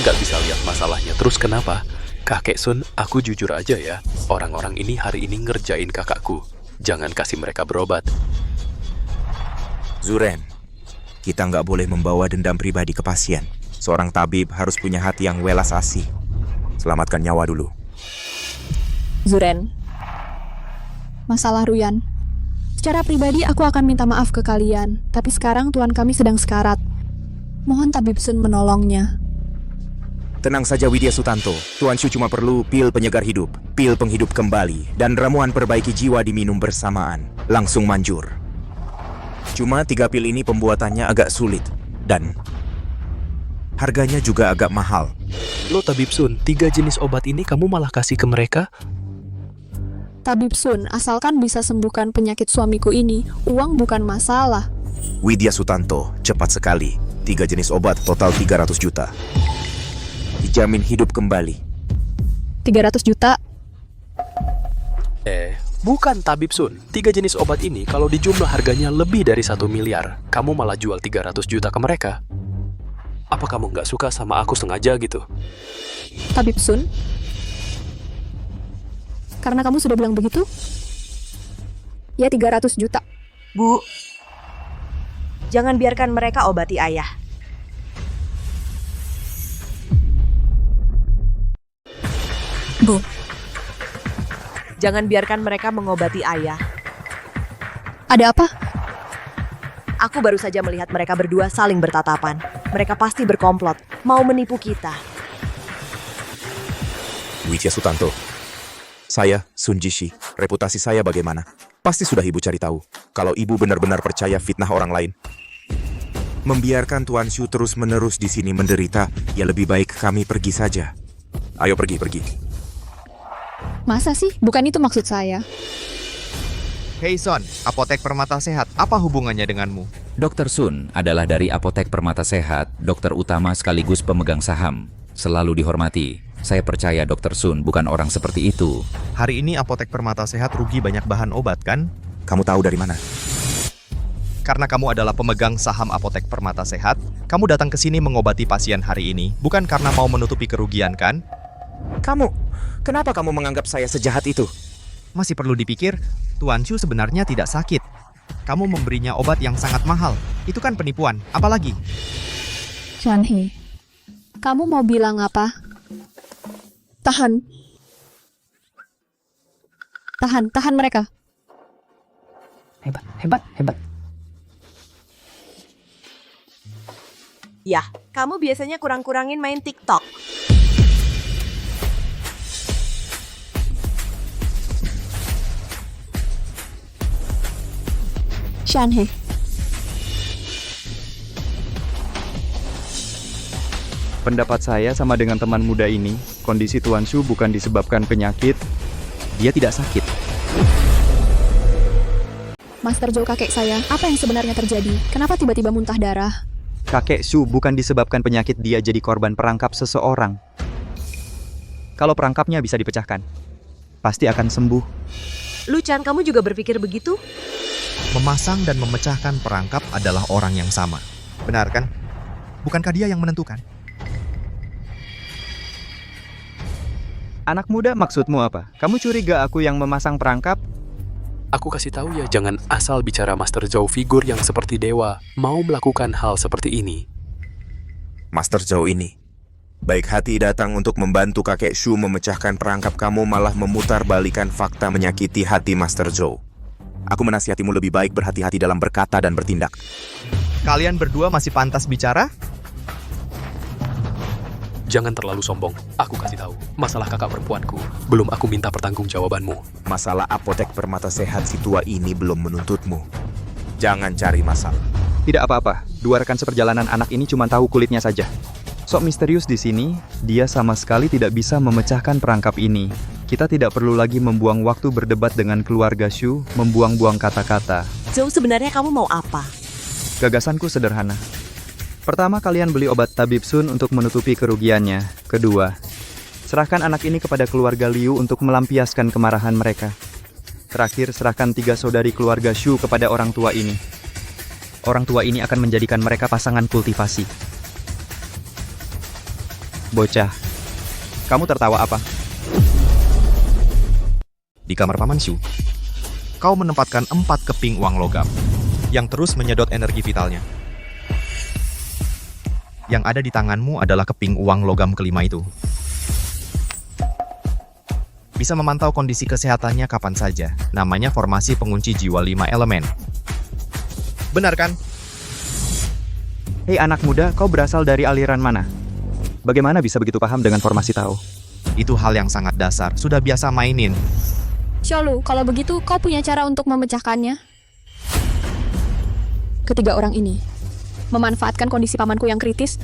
Nggak bisa lihat masalahnya. Terus kenapa? Kakek Sun, aku jujur aja ya. Orang-orang ini hari ini ngerjain kakakku. Jangan kasih mereka berobat. Zuren, kita nggak boleh membawa dendam pribadi ke pasien. Seorang tabib harus punya hati yang welas asih. Selamatkan nyawa dulu. Zuren. Masalah Ruyan. Secara pribadi aku akan minta maaf ke kalian, tapi sekarang tuan kami sedang sekarat. Mohon Tabib Sun menolongnya. Tenang saja Widya Sutanto, Tuan Shu cuma perlu pil penyegar hidup, pil penghidup kembali, dan ramuan perbaiki jiwa diminum bersamaan. Langsung manjur. Cuma 3 pil ini pembuatannya agak sulit, dan harganya juga agak mahal. Lo Tabib Sun, 3 jenis obat ini kamu malah kasih ke mereka? Tabib Sun, asalkan bisa sembuhkan penyakit suamiku ini, uang bukan masalah. Widya Sutanto, cepat sekali. 3 jenis obat total 300 juta. Dijamin hidup kembali. 300 juta? Bukan Tabib Sun. 3 jenis obat ini kalau dijumlah harganya lebih dari 1 miliar. Kamu malah jual 300 juta ke mereka. Apa kamu nggak suka sama aku sengaja gitu? Tabib Sun? Karena kamu sudah bilang begitu? Ya 300 juta. Bu, jangan biarkan mereka obati ayah. Bu, jangan biarkan mereka mengobati ayah. Ada apa? Aku baru saja melihat mereka berdua saling bertatapan. Mereka pasti berkomplot, mau menipu kita. Widya Sutanto, saya Sun Jishi. Reputasi saya bagaimana? Pasti sudah ibu cari tahu. Kalau ibu benar-benar percaya fitnah orang lain, membiarkan Tuan Shu terus-menerus di sini menderita, ya lebih baik kami pergi saja. Ayo pergi. Masa sih? Bukan itu maksud saya. Hei Son, Apotek Permata Sehat, apa hubungannya denganmu? Dr. Sun adalah dari Apotek Permata Sehat, dokter utama sekaligus pemegang saham. Selalu dihormati. Saya percaya Dr. Sun bukan orang seperti itu. Hari ini Apotek Permata Sehat rugi banyak bahan obat, kan? Kamu tahu dari mana? Karena kamu adalah pemegang saham Apotek Permata Sehat, kamu datang ke sini mengobati pasien hari ini, bukan karena mau menutupi kerugian, kan? Kenapa kamu menganggap saya sejahat itu? Masih perlu dipikir, Tuan Shu sebenarnya tidak sakit. Kamu memberinya obat yang sangat mahal. Itu kan penipuan, apalagi? Shanhe, kamu mau bilang apa? Tahan mereka. Hebat. Ya, kamu biasanya kurang-kurangin main TikTok. Shanhe, pendapat saya sama dengan teman muda ini, kondisi Tuan Shu bukan disebabkan penyakit, dia tidak sakit. Master Zhou kakek saya, apa yang sebenarnya terjadi? Kenapa tiba-tiba muntah darah? Kakek Shu bukan disebabkan penyakit dia jadi korban perangkap seseorang. Kalau perangkapnya bisa dipecahkan, pasti akan sembuh. Luchan, kamu juga berpikir begitu? Memasang dan memecahkan perangkap adalah orang yang sama. Benar kan? Bukankah dia yang menentukan? Anak muda, maksudmu apa? Kamu curiga aku yang memasang perangkap? Aku kasih tahu ya, jangan asal bicara Master Zhou, figur yang seperti dewa mau melakukan hal seperti ini. Master Zhou ini baik hati datang untuk membantu kakek Shu memecahkan perangkap, kamu malah memutarbalikkan fakta menyakiti hati Master Zhou. Aku menasihatimu lebih baik berhati-hati dalam berkata dan bertindak. Kalian berdua masih pantas bicara? Jangan terlalu sombong. Aku kasih tahu, masalah kakak perempuanku. Belum aku minta pertanggungjawabanmu. Masalah Apotek Permata Sehat si tua ini belum menuntutmu. Jangan cari masalah. Tidak apa-apa. 2 rekan seperjalanan anak ini cuma tahu kulitnya saja. Sok misterius di sini, dia sama sekali tidak bisa memecahkan perangkap ini. Kita tidak perlu lagi membuang waktu berdebat dengan keluarga Shu, membuang-buang kata-kata. Zhou, sebenarnya kamu mau apa? Gagasanku sederhana. Pertama, kalian beli obat Tabib Sun untuk menutupi kerugiannya. Kedua, serahkan anak ini kepada keluarga Liu untuk melampiaskan kemarahan mereka. Terakhir, serahkan 3 saudari keluarga Shu kepada orang tua ini. Orang tua ini akan menjadikan mereka pasangan kultivasi. Bocah, kamu tertawa apa? Di kamar Paman Shu, kau menempatkan 4 keping uang logam yang terus menyedot energi vitalnya. Yang ada di tanganmu adalah keping uang logam kelima itu. Bisa memantau kondisi kesehatannya kapan saja. Namanya formasi pengunci jiwa 5 elemen. Benar kan? Hei anak muda, kau berasal dari aliran mana? Bagaimana bisa begitu paham dengan formasi Tao? Itu hal yang sangat dasar, sudah biasa mainin. Xiaolu, kalau begitu kau punya cara untuk memecahkannya? Ketiga orang ini memanfaatkan kondisi pamanku yang kritis.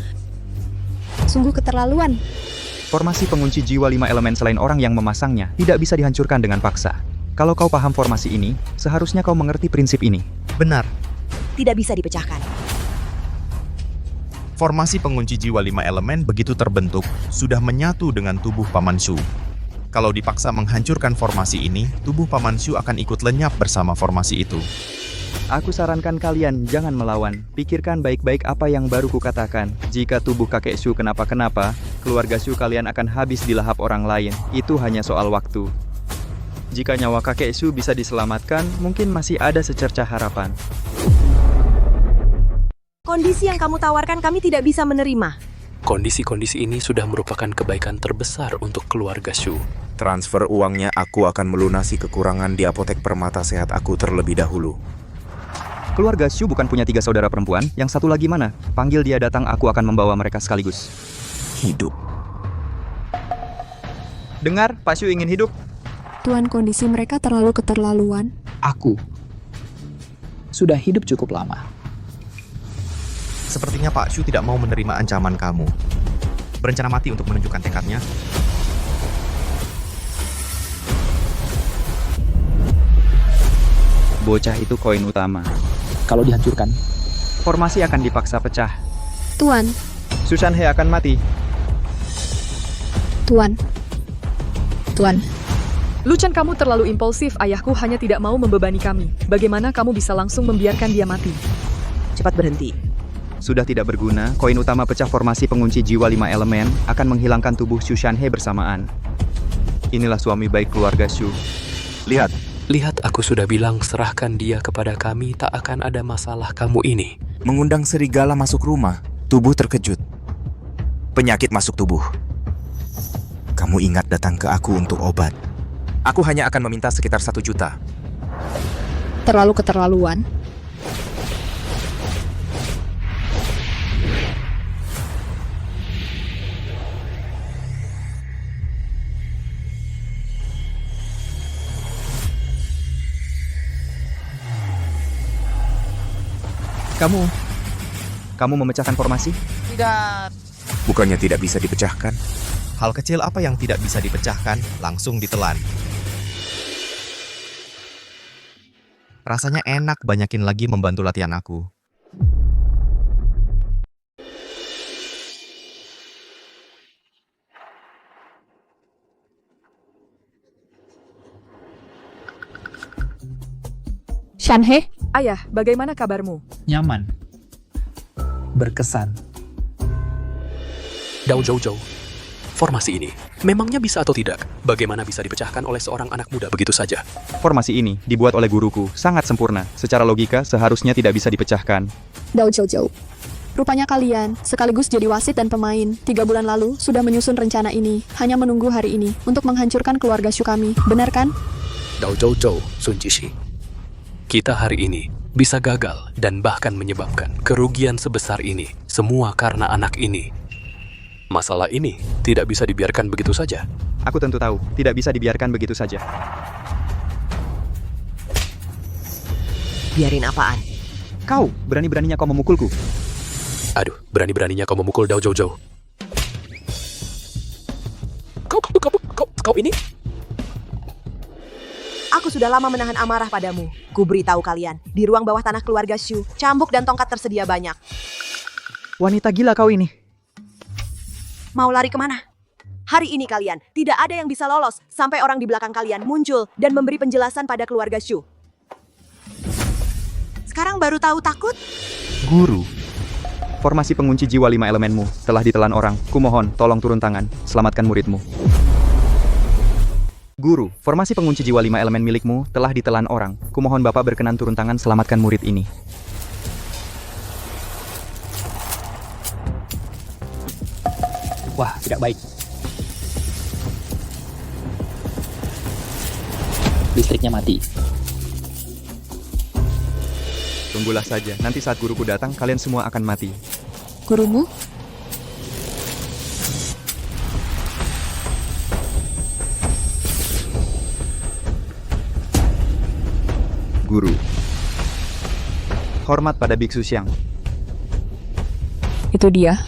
Sungguh keterlaluan. Formasi pengunci jiwa 5 elemen selain orang yang memasangnya tidak bisa dihancurkan dengan paksa. Kalau kau paham formasi ini, seharusnya kau mengerti prinsip ini. Benar. Tidak bisa dipecahkan. Formasi pengunci jiwa 5 elemen begitu terbentuk, sudah menyatu dengan tubuh Paman Shu. Kalau dipaksa menghancurkan formasi ini, tubuh Paman Shu akan ikut lenyap bersama formasi itu. Aku sarankan kalian jangan melawan. Pikirkan baik-baik apa yang baru kukatakan. Jika tubuh kakek Shu kenapa-kenapa, keluarga Shu kalian akan habis dilahap orang lain. Itu hanya soal waktu. Jika nyawa kakek Shu bisa diselamatkan, mungkin masih ada secercah harapan. Kondisi yang kamu tawarkan kami tidak bisa menerima. Kondisi-kondisi ini sudah merupakan kebaikan terbesar untuk keluarga Shu. Transfer uangnya aku akan melunasi kekurangan di apotek permata sehat aku terlebih dahulu. Keluarga Shu bukan punya 3 saudara perempuan, yang satu lagi mana? Panggil dia datang, aku akan membawa mereka sekaligus. Hidup. Dengar, Pak Shu ingin hidup. Tuan, kondisi mereka terlalu keterlaluan. Aku sudah hidup cukup lama. Sepertinya Pak Shu tidak mau menerima ancaman kamu. Berencana mati untuk menunjukkan tekadnya. Bocah itu koin utama. Kalau dihancurkan, formasi akan dipaksa pecah. Tuan, Sushan He akan mati. Tuan. Luchan, kamu terlalu impulsif. Ayahku hanya tidak mau membebani kami. Bagaimana kamu bisa langsung membiarkan dia mati? Cepat berhenti. Sudah tidak berguna, koin utama pecah formasi pengunci jiwa 5 elemen akan menghilangkan tubuh Sushan He bersamaan. Inilah suami baik keluarga Shu. Lihat, aku sudah bilang serahkan dia kepada kami, tak akan ada masalah kamu ini. Mengundang serigala masuk rumah, tubuh terkejut. Penyakit masuk tubuh. Kamu ingat datang ke aku untuk obat. Aku hanya akan meminta sekitar 1 juta. Terlalu keterlaluan. Kamu memecahkan formasi? Tidak. Bukannya tidak bisa dipecahkan? Hal kecil apa yang tidak bisa dipecahkan, langsung ditelan. Rasanya enak banyakin lagi membantu latihan aku. Shanhe? Ayah, bagaimana kabarmu? nyaman, berkesan. Dao Zhou Zhou, formasi ini memangnya bisa atau tidak? Bagaimana bisa dipecahkan oleh seorang anak muda begitu saja? Formasi ini dibuat oleh guruku, sangat sempurna. Secara logika, seharusnya tidak bisa dipecahkan. Dao Zhou. Rupanya kalian sekaligus jadi wasit dan pemain. 3 bulan lalu sudah menyusun rencana ini, hanya menunggu hari ini untuk menghancurkan keluarga Shu kami. Benar kan? Dao Zhou Zhou, Sun Jishi. Kita hari ini bisa gagal dan bahkan menyebabkan kerugian sebesar ini. Semua karena anak ini. Masalah ini tidak bisa dibiarkan begitu saja. Aku tentu tahu, tidak bisa dibiarkan begitu saja. Biarin apaan? Kau, berani-beraninya kau memukulku. Aduh, berani-beraninya kau memukul Dao Zhou Zhou. Kau ini? Aku sudah lama menahan amarah padamu. Ku beritahu kalian, di ruang bawah tanah keluarga Shu, cambuk dan tongkat tersedia banyak. Wanita gila kau ini. Mau lari kemana? Hari ini kalian, tidak ada yang bisa lolos sampai orang di belakang kalian muncul dan memberi penjelasan pada keluarga Shu. Sekarang baru tahu takut? Guru. Formasi pengunci jiwa 5 elemenmu telah ditelan orang. Kumohon, tolong turun tangan. Selamatkan muridmu. Guru, formasi pengunci jiwa 5 elemen milikmu telah ditelan orang. Kumohon Bapak berkenan turun tangan selamatkan murid ini. Wah, tidak baik. Listriknya mati. Tunggulah saja, nanti saat guruku datang, kalian semua akan mati. Gurumu? Guru. Hormat pada Biksu Xiang. Itu dia.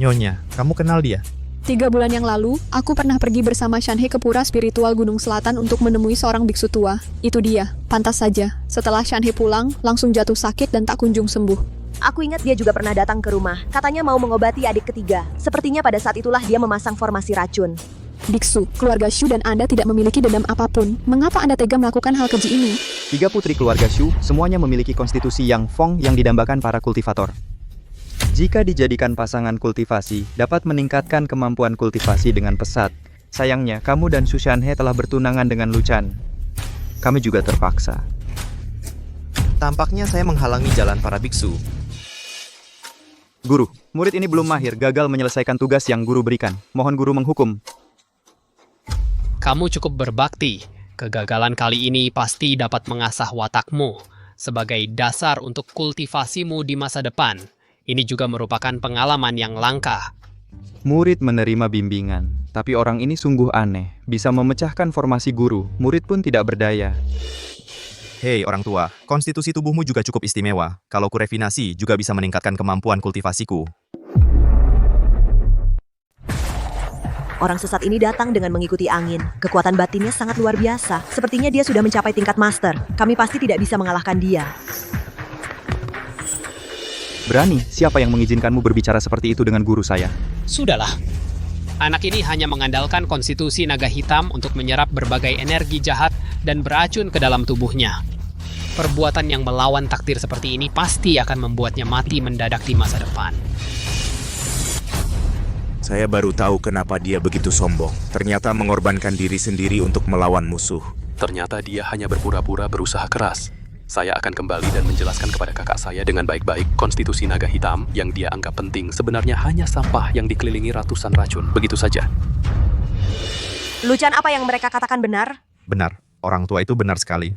Nyonya, kamu kenal dia? 3 bulan yang lalu, aku pernah pergi bersama Shanhe ke pura spiritual Gunung Selatan untuk menemui seorang biksu tua. Itu dia, pantas saja. Setelah Shanhe pulang, langsung jatuh sakit dan tak kunjung sembuh. Aku ingat dia juga pernah datang ke rumah. Katanya mau mengobati adik ketiga. Sepertinya pada saat itulah dia memasang formasi racun. Biksu, keluarga Shu dan Anda tidak memiliki dendam apapun. Mengapa Anda tega melakukan hal keji ini? 3 putri keluarga Shu, semuanya memiliki konstitusi yang Feng yang didambakan para kultivator. Jika dijadikan pasangan kultivasi, dapat meningkatkan kemampuan kultivasi dengan pesat. Sayangnya, kamu dan Su Shanhe telah bertunangan dengan Luchan. Kami juga terpaksa. Tampaknya saya menghalangi jalan para biksu. Guru, murid ini belum mahir, gagal menyelesaikan tugas yang guru berikan. Mohon guru menghukum. Kamu cukup berbakti. Kegagalan kali ini pasti dapat mengasah watakmu sebagai dasar untuk kultivasimu di masa depan. Ini juga merupakan pengalaman yang langka. Murid menerima bimbingan, tapi orang ini sungguh aneh. Bisa memecahkan formasi guru, murid pun tidak berdaya. Hei orang tua, konstitusi tubuhmu juga cukup istimewa. Kalau kurefinasi, juga bisa meningkatkan kemampuan kultivasiku. Orang sesat ini datang dengan mengikuti angin. Kekuatan batinnya sangat luar biasa. Sepertinya dia sudah mencapai tingkat master. Kami pasti tidak bisa mengalahkan dia. Berani, siapa yang mengizinkanmu berbicara seperti itu dengan guru saya? Sudahlah. Anak ini hanya mengandalkan konstitusi naga hitam untuk menyerap berbagai energi jahat dan beracun ke dalam tubuhnya. Perbuatan yang melawan takdir seperti ini pasti akan membuatnya mati mendadak di masa depan. Saya baru tahu kenapa dia begitu sombong. Ternyata mengorbankan diri sendiri untuk melawan musuh. Ternyata dia hanya berpura-pura berusaha keras. Saya akan kembali dan menjelaskan kepada kakak saya dengan baik-baik konstitusi naga hitam yang dia anggap penting sebenarnya hanya sampah yang dikelilingi ratusan racun. Begitu saja. Luchan, apa yang mereka katakan benar? Benar, orang tua itu benar sekali.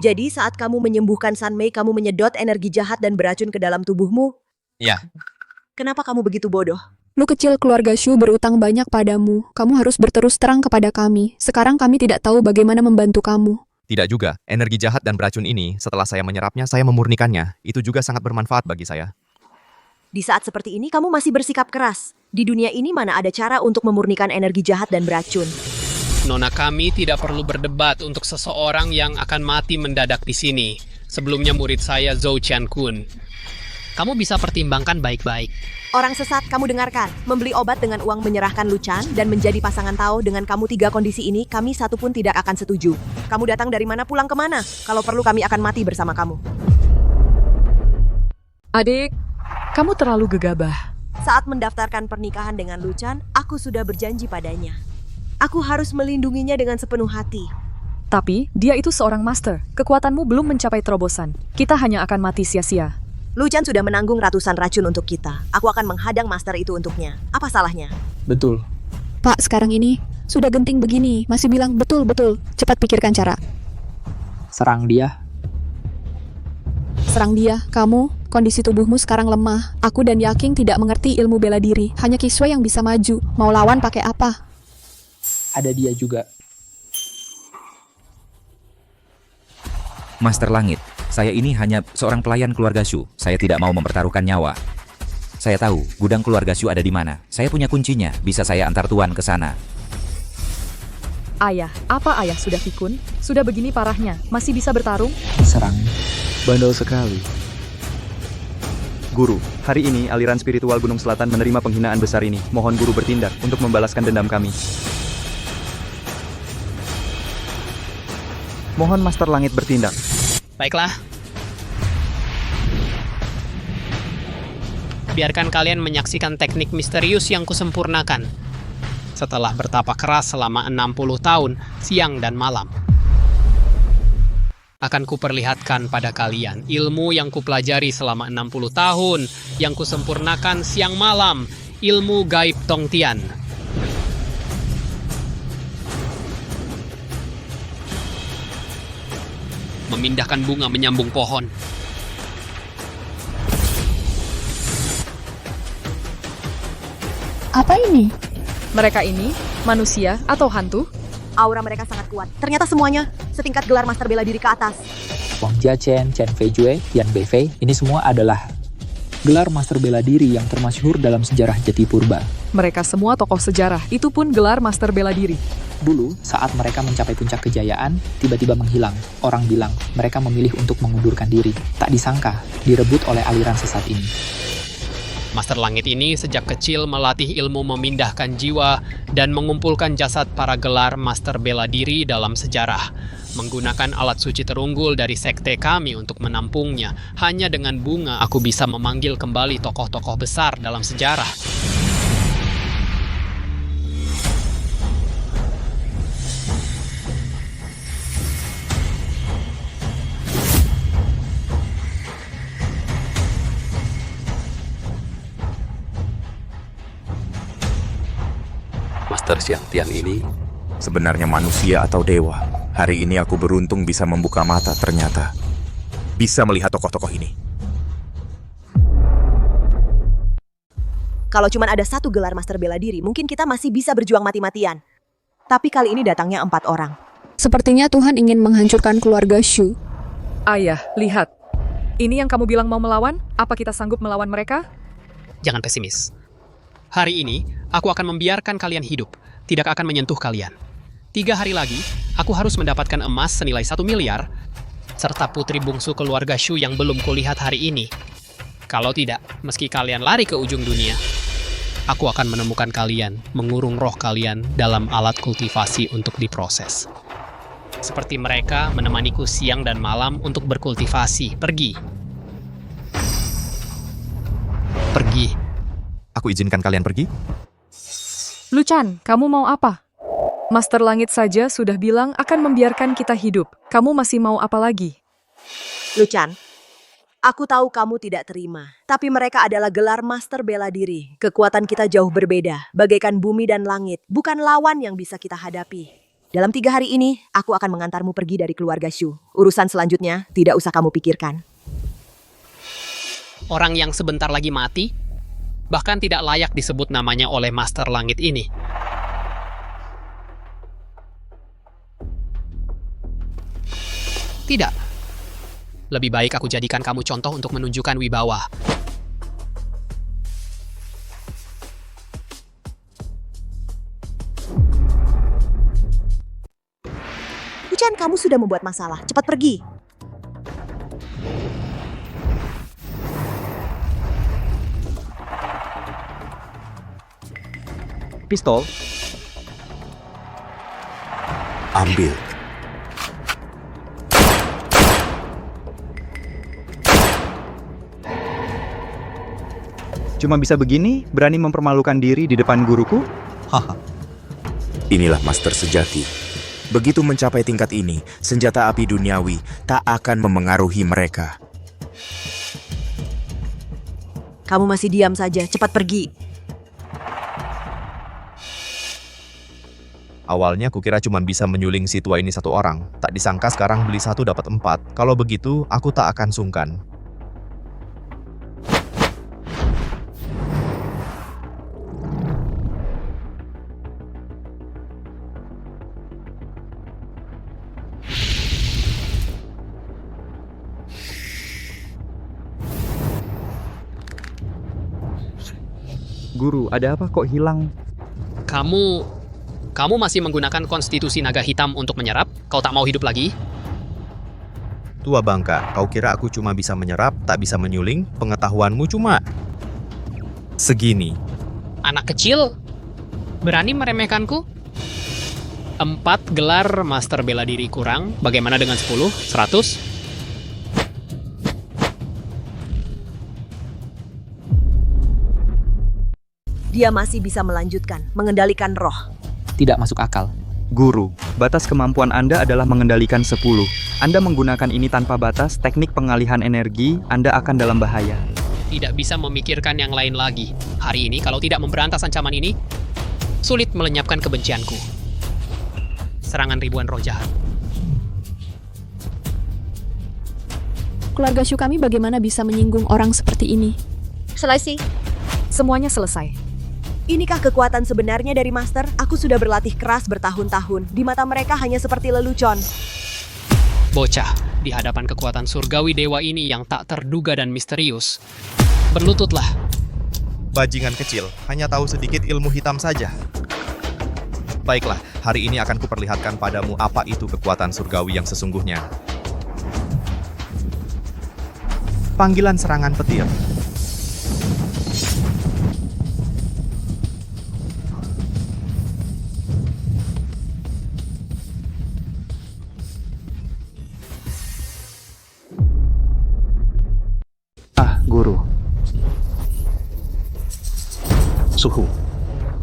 Jadi saat kamu menyembuhkan Sanmei, kamu menyedot energi jahat dan beracun ke dalam tubuhmu? Ya. Kenapa kamu begitu bodoh? Lu kecil keluarga Shu berutang banyak padamu. Kamu harus berterus terang kepada kami. Sekarang kami tidak tahu bagaimana membantu kamu. Tidak juga, energi jahat dan beracun ini, setelah saya menyerapnya, saya memurnikannya. Itu juga sangat bermanfaat bagi saya. Di saat seperti ini, kamu masih bersikap keras. Di dunia ini mana ada cara untuk memurnikan energi jahat dan beracun? Nona kami tidak perlu berdebat untuk seseorang yang akan mati mendadak di sini. Sebelumnya murid saya Zhou Qiankun. Kamu bisa pertimbangkan baik-baik. Orang sesat, kamu dengarkan. Membeli obat dengan uang menyerahkan Luchan dan menjadi pasangan Tao dengan kamu 3 kondisi ini, kami satu pun tidak akan setuju. Kamu datang dari mana, pulang kemana? Kalau perlu kami akan mati bersama kamu. Adik, kamu terlalu gegabah. Saat mendaftarkan pernikahan dengan Luchan, aku sudah berjanji padanya. Aku harus melindunginya dengan sepenuh hati. Tapi, dia itu seorang master. Kekuatanmu belum mencapai terobosan. Kita hanya akan mati sia-sia. Luchan sudah menanggung ratusan racun untuk kita. Aku akan menghadang master itu untuknya. Apa salahnya? Betul. Pak, sekarang ini sudah genting begini, masih bilang betul-betul. Cepat pikirkan cara. Serang dia. Serang dia, kamu, kondisi tubuhmu sekarang lemah. Aku dan Yaking tidak mengerti ilmu bela diri. Hanya Kiswe yang bisa maju. Mau lawan pakai apa? Ada dia juga. Master Langit, saya ini hanya seorang pelayan keluarga Shu. Saya tidak mau mempertaruhkan nyawa. Saya tahu gudang keluarga Shu ada di mana. Saya punya kuncinya. Bisa saya antar tuan ke sana. Ayah, apa ayah sudah pikun? Sudah begini parahnya, masih bisa bertarung? Serang. Bandel sekali. Guru, hari ini aliran spiritual Gunung Selatan menerima penghinaan besar ini. Mohon guru bertindak untuk membalaskan dendam kami. Mohon Master Langit bertindak. Baiklah. Biarkan kalian menyaksikan teknik misterius yang kusempurnakan. setelah bertapa keras selama 60 tahun, siang dan malam. Akan kuperlihatkan pada kalian ilmu yang kupelajari selama 60 tahun, yang kusempurnakan siang malam, ilmu gaib Tongtian. Memindahkan bunga menyambung pohon. Apa ini? Mereka ini manusia atau hantu? Aura mereka sangat kuat. Ternyata semuanya setingkat gelar master bela diri ke atas. Wang Jiachen, Chen Feijue, Yan Beifei, ini semua adalah gelar master bela diri yang termasyhur dalam sejarah Jati Purba. Mereka semua tokoh sejarah, itu pun gelar master bela diri. Dulu, saat mereka mencapai puncak kejayaan, tiba-tiba menghilang. Orang bilang mereka memilih untuk mengundurkan diri. Tak disangka, direbut oleh aliran sesat ini. Master Langit ini sejak kecil melatih ilmu memindahkan jiwa dan mengumpulkan jasad para gelar master bela diri dalam sejarah. Menggunakan alat suci terunggul dari sekte kami untuk menampungnya. Hanya dengan bunga aku bisa memanggil kembali tokoh-tokoh besar dalam sejarah. Master Xiangtian ini sebenarnya manusia atau dewa. Hari ini aku beruntung bisa membuka mata ternyata. Bisa melihat tokoh-tokoh ini. Kalau cuma ada satu gelar master bela diri, mungkin kita masih bisa berjuang mati-matian. Tapi kali ini datangnya 4 orang. Sepertinya Tuhan ingin menghancurkan keluarga Shu. Ayah, lihat. Ini yang kamu bilang mau melawan? Apa kita sanggup melawan mereka? Jangan pesimis. Hari ini, aku akan membiarkan kalian hidup. Tidak akan menyentuh kalian. 3 hari lagi, aku harus mendapatkan emas senilai 1 miliar, serta putri bungsu keluarga Shu yang belum kulihat hari ini. Kalau tidak, meski kalian lari ke ujung dunia, aku akan menemukan kalian, mengurung roh kalian dalam alat kultivasi untuk diproses. Seperti mereka menemaniku siang dan malam untuk berkultivasi. Pergi. Pergi. Aku izinkan kalian pergi? Luchan, kamu mau apa? Master Langit saja sudah bilang akan membiarkan kita hidup. Kamu masih mau apa lagi? Luchan, aku tahu kamu tidak terima. Tapi mereka adalah gelar master bela diri. Kekuatan kita jauh berbeda. Bagaikan bumi dan langit. Bukan lawan yang bisa kita hadapi. Dalam 3 hari ini, aku akan mengantarmu pergi dari keluarga Shu. Urusan selanjutnya tidak usah kamu pikirkan. Orang yang sebentar lagi mati, bahkan tidak layak disebut namanya oleh Master Langit ini. Tidak. Lebih baik aku jadikan kamu contoh untuk menunjukkan wibawa. Luchan, kamu sudah membuat masalah. Cepat pergi. Pistol. Ambil. Cuma bisa begini, berani mempermalukan diri di depan guruku? Haha. Inilah master sejati. Begitu mencapai tingkat ini, senjata api duniawi tak akan memengaruhi mereka. Kamu masih diam saja. Cepat pergi. Awalnya kukira cuma bisa menyuling si tua ini 1 orang. Tak disangka sekarang beli 1 dapat 4. Kalau begitu, aku tak akan sungkan. Guru, ada apa kok hilang? Kamu masih menggunakan konstitusi naga hitam untuk menyerap? Kau tak mau hidup lagi? Tua bangka, kau kira aku cuma bisa menyerap, tak bisa menyuling? Pengetahuanmu cuma segini. Anak kecil? Berani meremehkanku? 4 gelar master bela diri kurang, bagaimana dengan 10? 100? dia masih bisa melanjutkan, mengendalikan roh. Tidak masuk akal. Guru, batas kemampuan Anda adalah mengendalikan 10. Anda menggunakan ini tanpa batas, teknik pengalihan energi, Anda akan dalam bahaya. Tidak bisa memikirkan yang lain lagi. Hari ini, kalau tidak memberantas ancaman ini, sulit melenyapkan kebencianku. Serangan ribuan roh jahat. Keluarga Shu kami bagaimana bisa menyinggung orang seperti ini? Selesai. Semuanya selesai. Inikah kekuatan sebenarnya dari Master? Aku sudah berlatih keras bertahun-tahun. Di mata mereka hanya seperti lelucon. Bocah, di hadapan kekuatan surgawi dewa ini yang tak terduga dan misterius, berlututlah. Bajingan kecil, hanya tahu sedikit ilmu hitam saja. Baiklah, hari ini akan kuperlihatkan padamu apa itu kekuatan surgawi yang sesungguhnya. Panggilan serangan petir. Guru.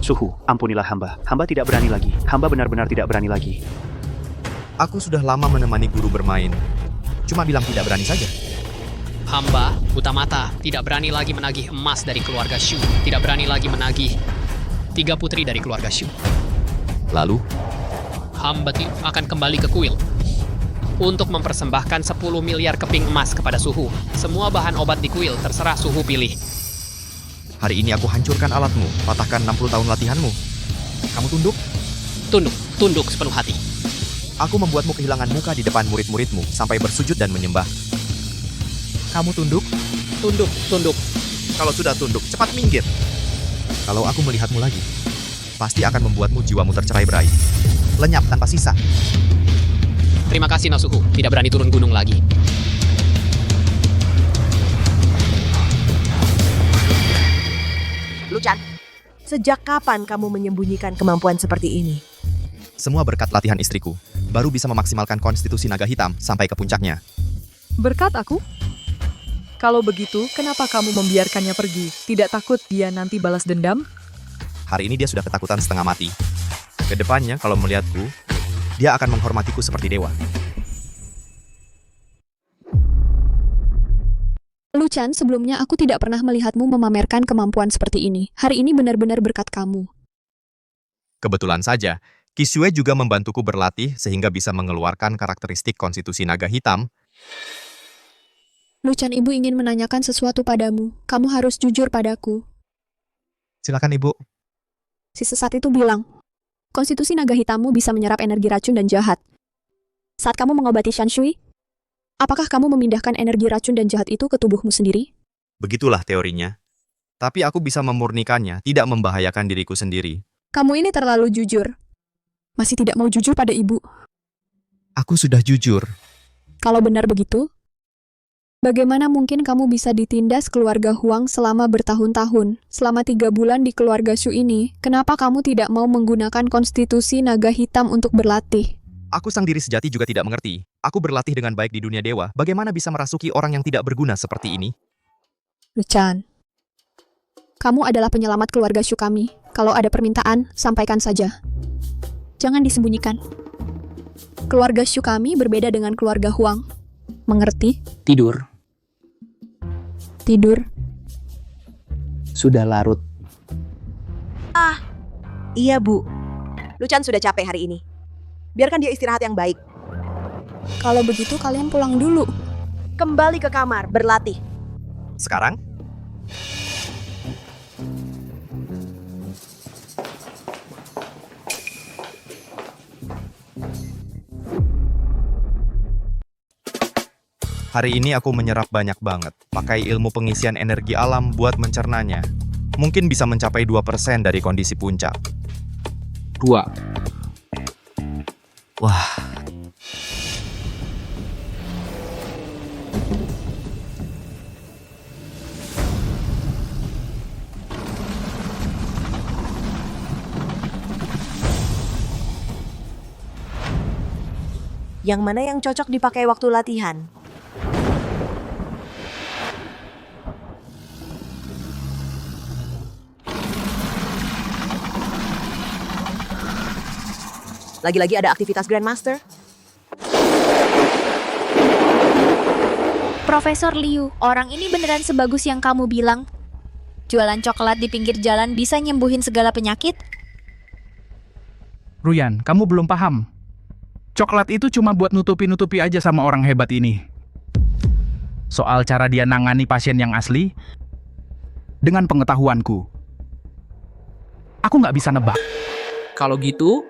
Suhu, ampunilah hamba. Hamba tidak berani lagi. Hamba benar-benar tidak berani lagi. Aku sudah lama menemani guru bermain. Cuma bilang tidak berani saja. Hamba, buta mata, tidak berani lagi menagih emas dari keluarga Shu. Tidak berani lagi menagih 3 putri dari keluarga Shu. Lalu? Hamba akan kembali ke kuil untuk mempersembahkan 10 miliar keping emas kepada Suhu. Semua bahan obat di kuil terserah Suhu pilih. Hari ini aku hancurkan alatmu, patahkan 60 tahun latihanmu. Kamu tunduk? Tunduk sepenuh hati. Aku membuatmu kehilangan muka di depan murid-muridmu sampai bersujud dan menyembah. Kamu tunduk? Tunduk. Kalau sudah tunduk, cepat minggir. Kalau aku melihatmu lagi, pasti akan membuatmu jiwamu tercerai-berai. Lenyap tanpa sisa. Terima kasih Nasuhu, tidak berani turun gunung lagi. Luchan, sejak kapan kamu menyembunyikan kemampuan seperti ini? Semua berkat latihan istriku, baru bisa memaksimalkan konstitusi naga hitam sampai ke puncaknya. Berkat aku? Kalau begitu, kenapa kamu membiarkannya pergi? Tidak takut dia nanti balas dendam? Hari ini dia sudah ketakutan setengah mati. Kedepannya, kalau melihatku, dia akan menghormatiku seperti dewa. Luchan, sebelumnya aku tidak pernah melihatmu memamerkan kemampuan seperti ini. Hari ini benar-benar berkat kamu. Kebetulan saja, Kisue juga membantuku berlatih sehingga bisa mengeluarkan karakteristik konstitusi naga hitam. Luchan, ibu ingin menanyakan sesuatu padamu. Kamu harus jujur padaku. Silakan, Ibu. Si sesat itu bilang, konstitusi naga hitammu bisa menyerap energi racun dan jahat. Saat kamu mengobati Shanshui, apakah kamu memindahkan energi racun dan jahat itu ke tubuhmu sendiri? Begitulah teorinya. Tapi aku bisa memurnikannya, tidak membahayakan diriku sendiri. Kamu ini terlalu jujur. Masih tidak mau jujur pada ibu. Aku sudah jujur. Kalau benar begitu, bagaimana mungkin kamu bisa ditindas keluarga Huang selama bertahun-tahun? Selama 3 bulan di keluarga Shu ini, kenapa kamu tidak mau menggunakan konstitusi naga hitam untuk berlatih? Aku sang diri sejati juga tidak mengerti. Aku berlatih dengan baik di dunia dewa, bagaimana bisa merasuki orang yang tidak berguna seperti ini? Luchan, kamu adalah penyelamat keluarga Shu kami. Kalau ada permintaan, sampaikan saja. Jangan disembunyikan. Keluarga Shu kami berbeda dengan keluarga Huang. Mengerti? Tidur. Sudah larut. Iya, Bu. Luchan sudah capek hari ini. Biarkan dia istirahat yang baik. Kalau begitu kalian pulang dulu. Kembali ke kamar, berlatih. Sekarang? Hari ini aku menyerap banyak banget. Pakai ilmu pengisian energi alam buat mencernanya. Mungkin bisa mencapai 2% dari kondisi puncak. 2. Wah. Yang mana yang cocok dipakai waktu latihan? Lagi-lagi ada aktivitas Grandmaster. Profesor Liu, orang ini beneran sebagus yang kamu bilang? Jualan coklat di pinggir jalan bisa nyembuhin segala penyakit? Ruyan, kamu belum paham. Coklat itu cuma buat nutupi-nutupi aja sama orang hebat ini. Soal cara dia nangani pasien yang asli, dengan pengetahuanku, aku nggak bisa nebak. Kalau gitu,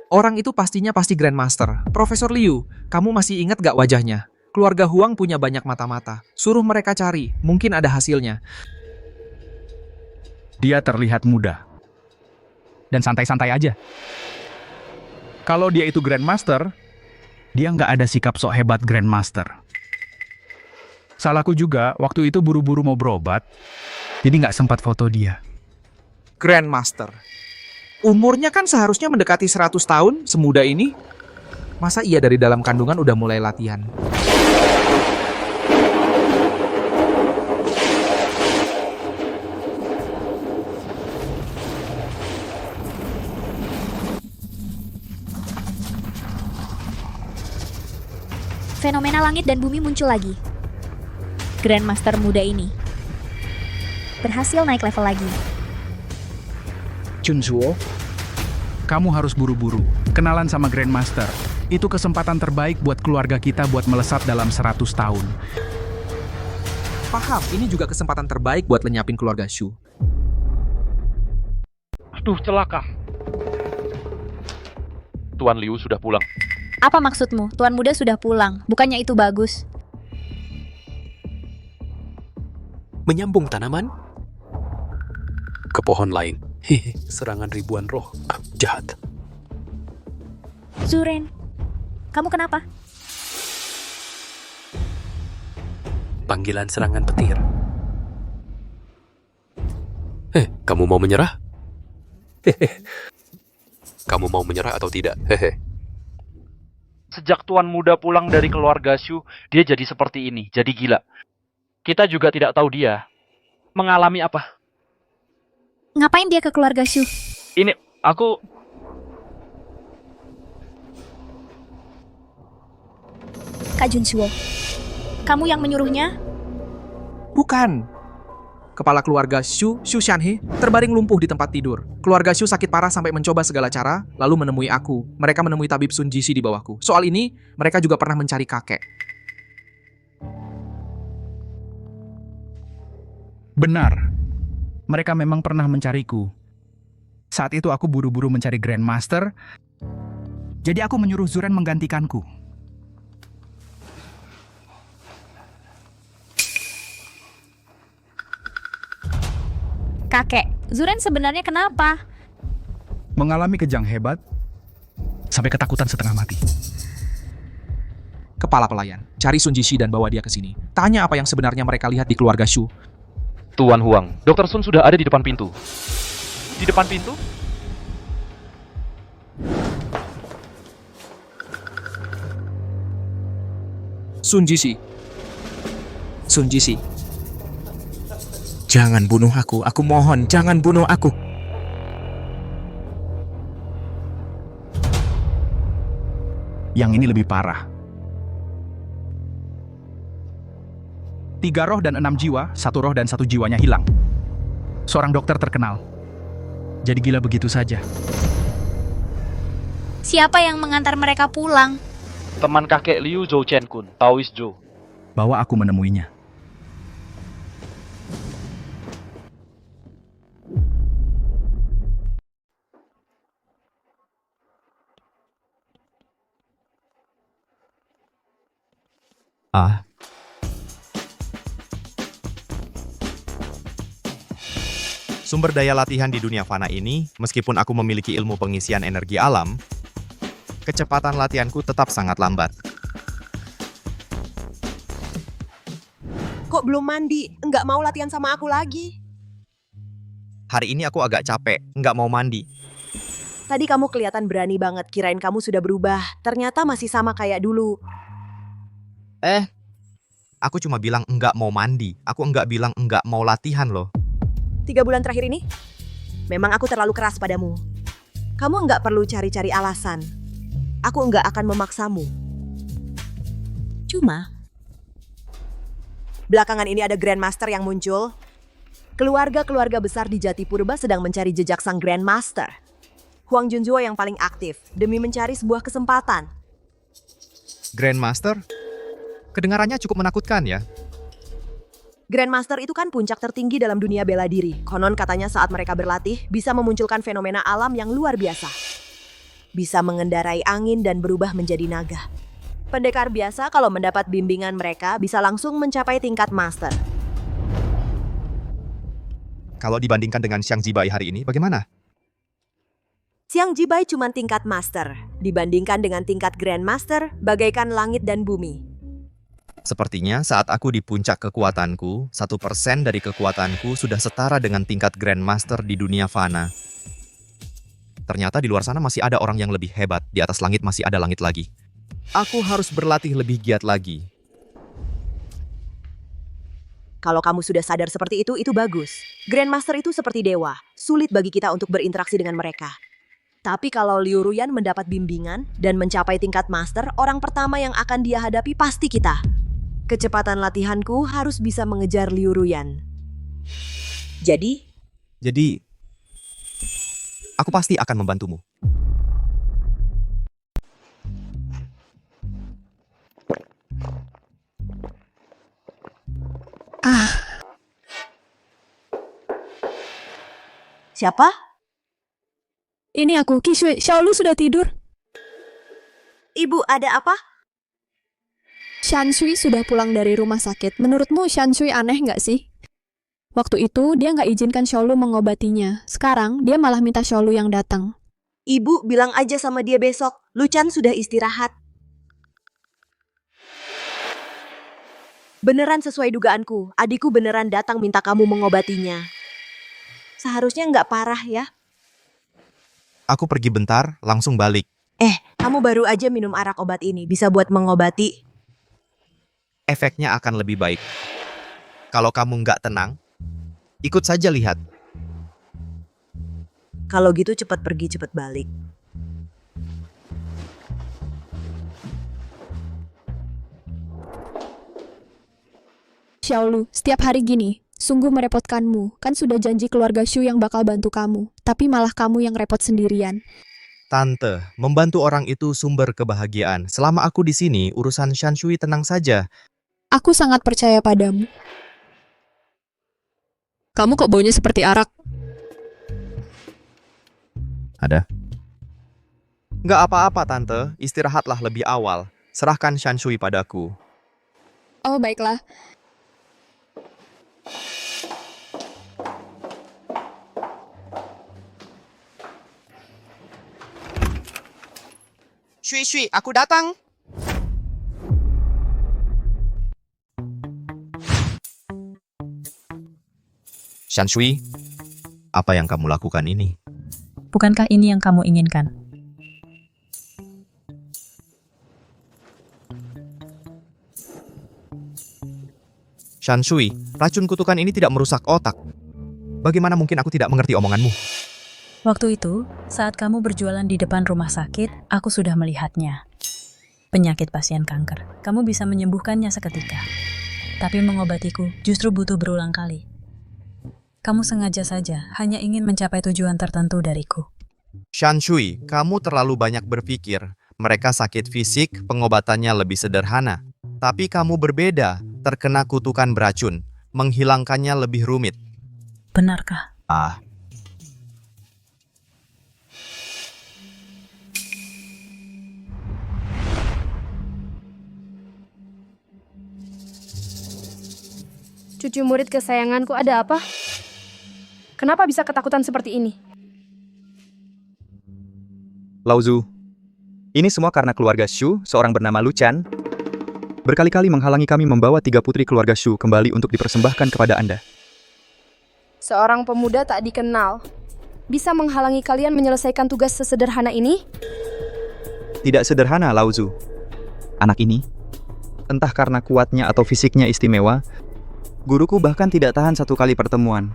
orang itu pasti Grandmaster. Profesor Liu, kamu masih ingat gak wajahnya? Keluarga Huang punya banyak mata-mata. Suruh mereka cari, mungkin ada hasilnya. Dia terlihat muda. Dan santai-santai aja. Kalau dia itu Grandmaster, dia nggak ada sikap sok hebat Grandmaster. Salahku juga, waktu itu buru-buru mau berobat, jadi nggak sempat foto dia. Grandmaster. Umurnya kan seharusnya mendekati 100 tahun, semuda ini. Masa iya dari dalam kandungan udah mulai latihan? Fenomena langit dan bumi muncul lagi. Grandmaster muda ini berhasil naik level lagi. Junsuo, kamu harus buru-buru. Kenalan sama Grandmaster. Itu kesempatan terbaik buat keluarga kita buat melesat dalam 100 tahun. Paham, ini juga kesempatan terbaik buat lenyapin keluarga Shu. Aduh, celaka. Tuan Liu sudah pulang. Apa maksudmu? Tuan muda sudah pulang. Bukannya itu bagus? Menyambung tanaman ke pohon lain. Hehe, serangan ribuan roh jahat. Zuren, kamu kenapa? Panggilan serangan petir. Kamu mau menyerah? Hehe. Kamu mau menyerah atau tidak? Hehe. Sejak Tuan muda pulang dari keluarga Shu, dia jadi seperti ini, jadi gila. Kita juga tidak tahu dia mengalami apa. Ngapain dia ke keluarga Shu? Ini, aku... Kak Junsuo, kamu yang menyuruhnya? Bukan. Kepala keluarga Shu Shanhe, terbaring lumpuh di tempat tidur. Keluarga Shu sakit parah sampai mencoba segala cara, lalu menemui aku. Mereka menemui tabib Sun Jishi di bawahku. Soal ini, mereka juga pernah mencari kakek. Benar. Mereka memang pernah mencariku. Saat itu aku buru-buru mencari Grandmaster, jadi aku menyuruh Zuren menggantikanku. Kakek, Zuren sebenarnya kenapa? Mengalami kejang hebat, sampai ketakutan setengah mati. Kepala pelayan, cari Sun Jishi dan bawa dia ke sini. Tanya apa yang sebenarnya mereka lihat di keluarga Shu. Tuan Huang, Dr. Sun sudah ada di depan pintu. Di depan pintu? Sun Jishi. Sun Jishi. Jangan bunuh aku mohon, jangan bunuh aku. Yang ini lebih parah. 3 roh dan 6 jiwa, 1 roh dan 1 jiwanya hilang. Seorang dokter terkenal. Jadi gila begitu saja. Siapa yang mengantar mereka pulang? Teman kakek Liu Zhou Chen Kun, Taoist Zhou. Bawa aku menemuinya. Sumber daya latihan di dunia fana ini, meskipun aku memiliki ilmu pengisian energi alam, kecepatan latihanku tetap sangat lambat. Kok belum mandi? Nggak mau latihan sama aku lagi? Hari ini aku agak capek, nggak mau mandi. Tadi kamu kelihatan berani banget, kirain kamu sudah berubah. Ternyata masih sama kayak dulu. Aku cuma bilang nggak mau mandi. Aku nggak bilang nggak mau latihan loh. 3 bulan terakhir ini, memang aku terlalu keras padamu. Kamu nggak perlu cari-cari alasan. Aku enggak akan memaksamu. Cuma, Belakangan ini ada Grandmaster yang muncul. Keluarga-keluarga besar di Jati Purba sedang mencari jejak sang Grandmaster. Huang Junzuo yang paling aktif demi mencari sebuah kesempatan. Grandmaster? Kedengarannya cukup menakutkan ya. Grandmaster itu kan puncak tertinggi dalam dunia bela diri. Konon katanya saat mereka berlatih bisa memunculkan fenomena alam yang luar biasa. Bisa mengendarai angin dan berubah menjadi naga. Pendekar biasa kalau mendapat bimbingan mereka bisa langsung mencapai tingkat master. Kalau dibandingkan dengan Xiang Zibai hari ini, bagaimana? Xiang Zibai cuma tingkat master. Dibandingkan dengan tingkat Grandmaster, bagaikan langit dan bumi. Sepertinya saat aku di puncak kekuatanku, 1% dari kekuatanku sudah setara dengan tingkat Grandmaster di dunia fana. Ternyata di luar sana masih ada orang yang lebih hebat, di atas langit masih ada langit lagi. Aku harus berlatih lebih giat lagi. Kalau kamu sudah sadar seperti itu bagus. Grandmaster itu seperti dewa, sulit bagi kita untuk berinteraksi dengan mereka. Tapi kalau Liu Ruyan mendapat bimbingan dan mencapai tingkat master, orang pertama yang akan dia hadapi pasti kita. Kecepatan latihanku harus bisa mengejar Liu Ruyan. Jadi, aku pasti akan membantumu. Siapa? Ini aku, Qishui. Xiaolu sudah tidur. Ibu, ada apa? Shanshui sudah pulang dari rumah sakit. Menurutmu Shanshui aneh nggak sih? Waktu itu dia nggak izinkan Xiaolu mengobatinya. Sekarang dia malah minta Xiaolu yang datang. Ibu bilang aja sama dia besok. Luchan sudah istirahat. Beneran sesuai dugaanku. Adikku beneran datang minta kamu mengobatinya. Seharusnya nggak parah ya. Aku pergi bentar, langsung balik. Kamu baru aja minum arak obat ini. Bisa buat mengobati. Efeknya akan lebih baik. Kalau kamu nggak tenang, ikut saja lihat. Kalau gitu cepat pergi, cepat balik. Xiaolu, setiap hari gini, sungguh merepotkanmu. Kan sudah janji keluarga Shu yang bakal bantu kamu. Tapi malah kamu yang repot sendirian. Tante, membantu orang itu sumber kebahagiaan. Selama aku di sini, urusan Shanshui tenang saja. Aku sangat percaya padamu. Kamu kok baunya seperti arak? Ada? Nggak apa-apa, Tante. Istirahatlah lebih awal. Serahkan Shanshui padaku. Oh, baiklah. Shui, aku datang. Shanshui, apa yang kamu lakukan ini? Bukankah ini yang kamu inginkan? Shanshui, racun kutukan ini tidak merusak otak. Bagaimana mungkin aku tidak mengerti omonganmu? Waktu itu, saat kamu berjualan di depan rumah sakit, aku sudah melihatnya. Penyakit pasien kanker, kamu bisa menyembuhkannya seketika. Tapi mengobatiku justru butuh berulang kali. Kamu sengaja saja hanya ingin mencapai tujuan tertentu dariku. Shanshui, kamu terlalu banyak berpikir. Mereka sakit fisik, pengobatannya lebih sederhana. Tapi kamu berbeda, terkena kutukan beracun. Menghilangkannya lebih rumit. Benarkah? Cucu murid kesayanganku, ada apa? Kenapa bisa ketakutan seperti ini? Laozu, ini semua karena keluarga Shu, seorang bernama Luchan, berkali-kali menghalangi kami membawa 3 putri keluarga Shu kembali untuk dipersembahkan kepada Anda. Seorang pemuda tak dikenal bisa menghalangi kalian menyelesaikan tugas sesederhana ini? Tidak sederhana, Laozu. Anak ini, entah karena kuatnya atau fisiknya istimewa, guruku bahkan tidak tahan 1 kali pertemuan.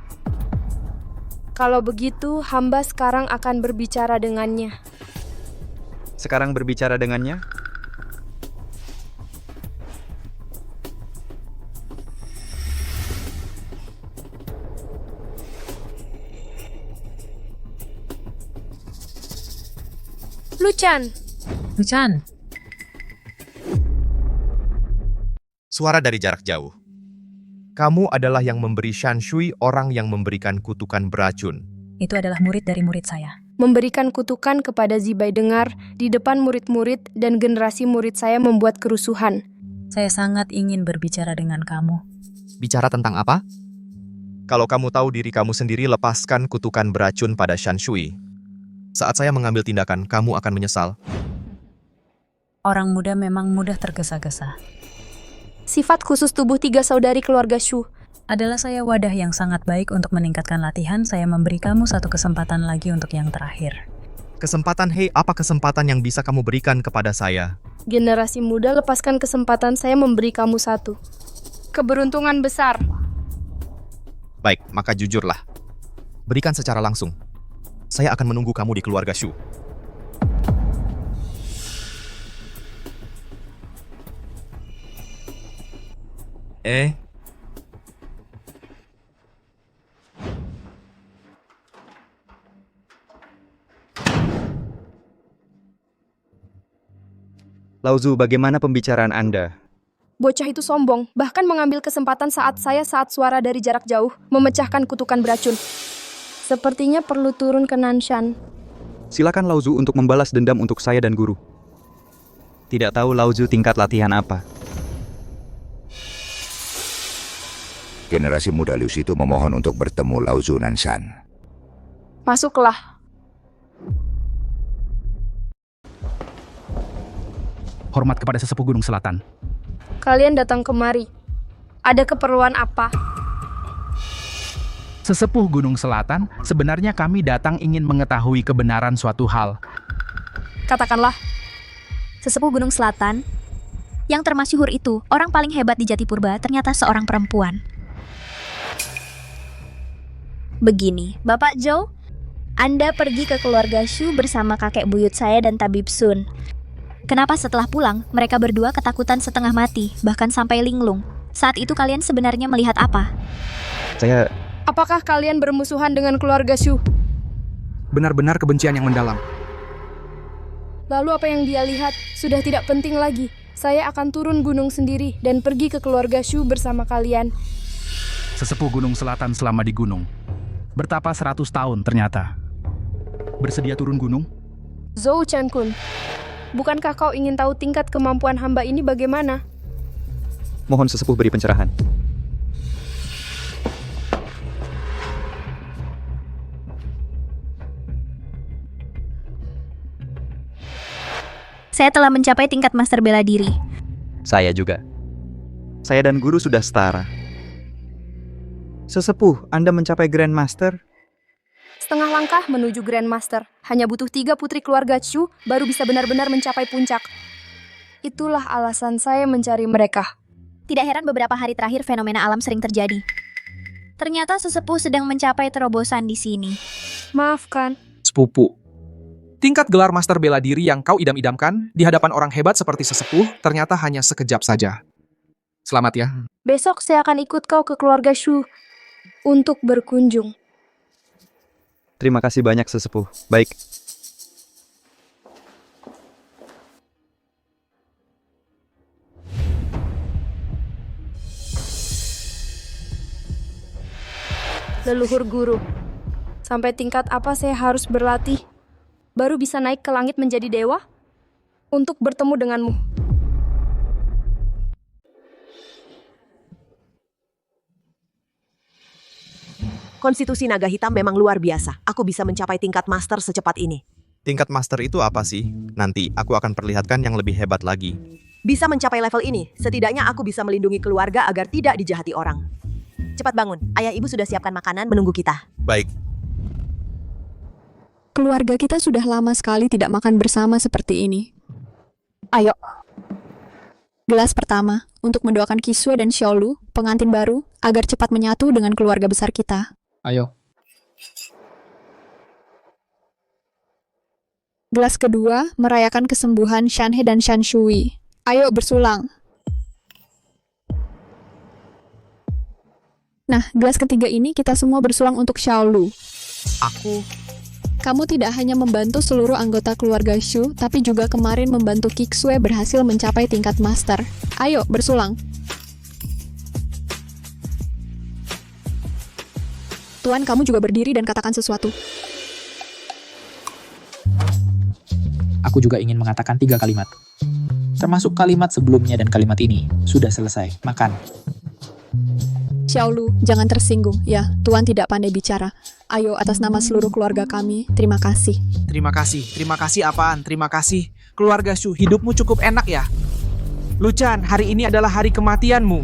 Kalau begitu, hamba sekarang akan berbicara dengannya. Sekarang berbicara dengannya. Luchan, Luchan, Suara dari jarak jauh. Kamu adalah yang memberi Shanshui, orang yang memberikan kutukan beracun. itu adalah murid dari murid saya. memberikan kutukan kepada Zibai dengar di depan murid-murid dan generasi murid saya membuat kerusuhan. Saya sangat ingin berbicara dengan kamu. Bicara tentang apa? Kalau kamu tahu diri kamu sendiri, lepaskan kutukan beracun pada Shanshui. Saat saya mengambil tindakan, kamu akan menyesal. Orang muda memang mudah tergesa-gesa. Sifat khusus tubuh 3 saudari keluarga Shu. Adalah saya wadah yang sangat baik untuk meningkatkan latihan. Saya memberi kamu satu kesempatan lagi untuk yang terakhir. Kesempatan, hei, apa kesempatan yang bisa kamu berikan kepada saya? Generasi muda, lepaskan kesempatan saya memberi kamu satu. Keberuntungan besar. Baik, maka jujurlah. Berikan secara langsung. Saya akan menunggu kamu di keluarga Shu. Lauzu, bagaimana pembicaraan Anda? Bocah itu sombong, bahkan mengambil kesempatan saat suara dari jarak jauh, memecahkan kutukan beracun. Sepertinya perlu turun ke Nanshan. Silakan Lauzu untuk membalas dendam untuk saya dan guru. Tidak tahu Lauzu tingkat latihan apa. Generasi muda Liu itu memohon untuk bertemu Lauzu Nanshan. Masuklah. Hormat kepada sesepuh Gunung Selatan. Kalian datang kemari. Ada keperluan apa? Sesepuh Gunung Selatan, sebenarnya kami datang ingin mengetahui kebenaran suatu hal. Katakanlah. Sesepuh Gunung Selatan, yang termasyhur itu, orang paling hebat di Jatipurba ternyata seorang perempuan. Begini, Bapak Zhou, Anda pergi ke keluarga Shu bersama kakek buyut saya dan Tabib Sun. Kenapa setelah pulang, mereka berdua ketakutan setengah mati, bahkan sampai linglung? Saat itu kalian sebenarnya melihat apa? Apakah kalian bermusuhan dengan keluarga Shu? Benar-benar kebencian yang mendalam. Lalu apa yang dia lihat sudah tidak penting lagi. Saya akan turun gunung sendiri dan pergi ke keluarga Shu bersama kalian. Sesepuh Gunung Selatan selama di gunung. Bertapa 100 tahun ternyata. Bersedia turun gunung? Zhou Chen-kun, bukankah kau ingin tahu tingkat kemampuan hamba ini bagaimana? Mohon sesepuh beri pencerahan. Saya telah mencapai tingkat master bela diri. Saya juga. Saya dan guru sudah setara. Sesepuh, Anda mencapai Grandmaster? Setengah langkah menuju Grandmaster. Hanya butuh 3 putri keluarga Shu baru bisa benar-benar mencapai puncak. Itulah alasan saya mencari mereka. Tidak heran beberapa hari terakhir fenomena alam sering terjadi. Ternyata sesepuh sedang mencapai terobosan di sini. Maafkan. Sepupu. Tingkat gelar master bela diri yang kau idam-idamkan di hadapan orang hebat seperti sesepuh ternyata hanya sekejap saja. Selamat ya. Besok saya akan ikut kau ke keluarga Shu untuk berkunjung. Terima kasih banyak sesepuh. Baik. Leluhur guru, sampai tingkat apa saya harus berlatih? Baru bisa naik ke langit menjadi dewa? Untuk bertemu denganmu. Konstitusi naga hitam memang luar biasa. Aku bisa mencapai tingkat master secepat ini. Tingkat master itu apa sih? Nanti aku akan perlihatkan yang lebih hebat lagi. Bisa mencapai level ini, setidaknya aku bisa melindungi keluarga agar tidak dijahati orang. Cepat bangun, ayah ibu sudah siapkan makanan menunggu kita. Baik. Keluarga kita sudah lama sekali tidak makan bersama seperti ini. Ayo. Gelas pertama, untuk mendoakan Kisue dan Xiaolu, pengantin baru, agar cepat menyatu dengan keluarga besar kita. Ayo. Gelas kedua merayakan kesembuhan Shanhe dan Shanshui. Ayo bersulang. Nah, gelas ketiga ini kita semua bersulang untuk Xiaolu. Kamu tidak hanya membantu seluruh anggota keluarga Shu, tapi juga kemarin membantu Kixue berhasil mencapai tingkat master. Ayo bersulang. Tuan, kamu juga berdiri dan katakan sesuatu. Aku juga ingin mengatakan 3 kalimat. Termasuk kalimat sebelumnya dan kalimat ini. Sudah selesai. Makan. Xiaolu, jangan tersinggung. Ya, Tuan tidak pandai bicara. Ayo, atas nama seluruh keluarga kami, terima kasih. Terima kasih. Terima kasih apaan? Terima kasih. Keluarga Shu, hidupmu cukup enak ya? Luchan, hari ini adalah hari kematianmu.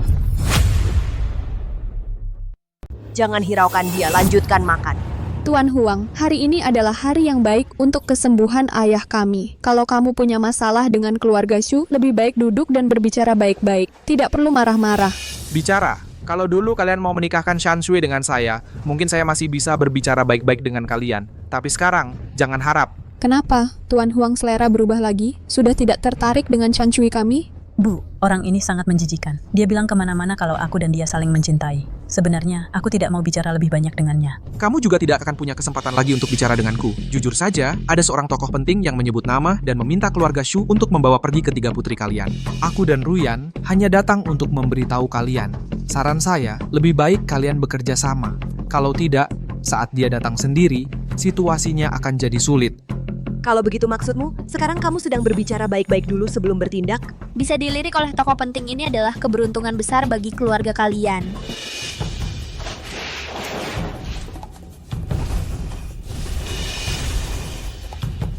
Jangan hiraukan dia, lanjutkan makan. Tuan Huang, hari ini adalah hari yang baik untuk kesembuhan ayah kami. Kalau kamu punya masalah dengan keluarga Shu, lebih baik duduk dan berbicara baik-baik. Tidak perlu marah-marah. Bicara. Kalau dulu kalian mau menikahkan Shanshui dengan saya, mungkin saya masih bisa berbicara baik-baik dengan kalian. Tapi sekarang, jangan harap. Kenapa? Tuan Huang selera berubah lagi? Sudah tidak tertarik dengan Shanshui kami? Bu, orang ini sangat menjijikan. Dia bilang kemana-mana kalau aku dan dia saling mencintai. Sebenarnya, aku tidak mau bicara lebih banyak dengannya. Kamu juga tidak akan punya kesempatan lagi untuk bicara denganku. Jujur saja, ada seorang tokoh penting yang menyebut nama dan meminta keluarga Shu untuk membawa pergi ketiga putri kalian. Aku dan Ruyan hanya datang untuk memberitahu kalian. Saran saya, lebih baik kalian bekerja sama. Kalau tidak, saat dia datang sendiri, situasinya akan jadi sulit. Kalau begitu maksudmu, sekarang kamu sedang berbicara baik-baik dulu sebelum bertindak? Bisa dilirik oleh tokoh penting ini adalah keberuntungan besar bagi keluarga kalian.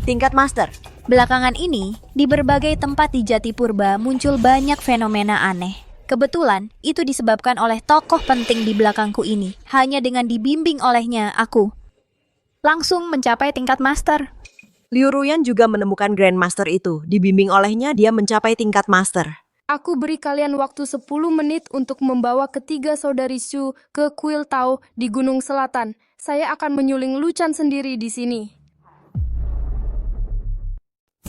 Tingkat master. Belakangan ini, di berbagai tempat di Jati Purba muncul banyak fenomena aneh. Kebetulan, itu disebabkan oleh tokoh penting di belakangku ini. Hanya dengan dibimbing olehnya, aku langsung mencapai tingkat master. Liu Ruyan juga menemukan Grandmaster itu. Dibimbing olehnya, dia mencapai tingkat master. Aku beri kalian waktu 10 menit untuk membawa ketiga saudari Shu ke kuil Tao di Gunung Selatan. Saya akan menyuling Luchan sendiri di sini.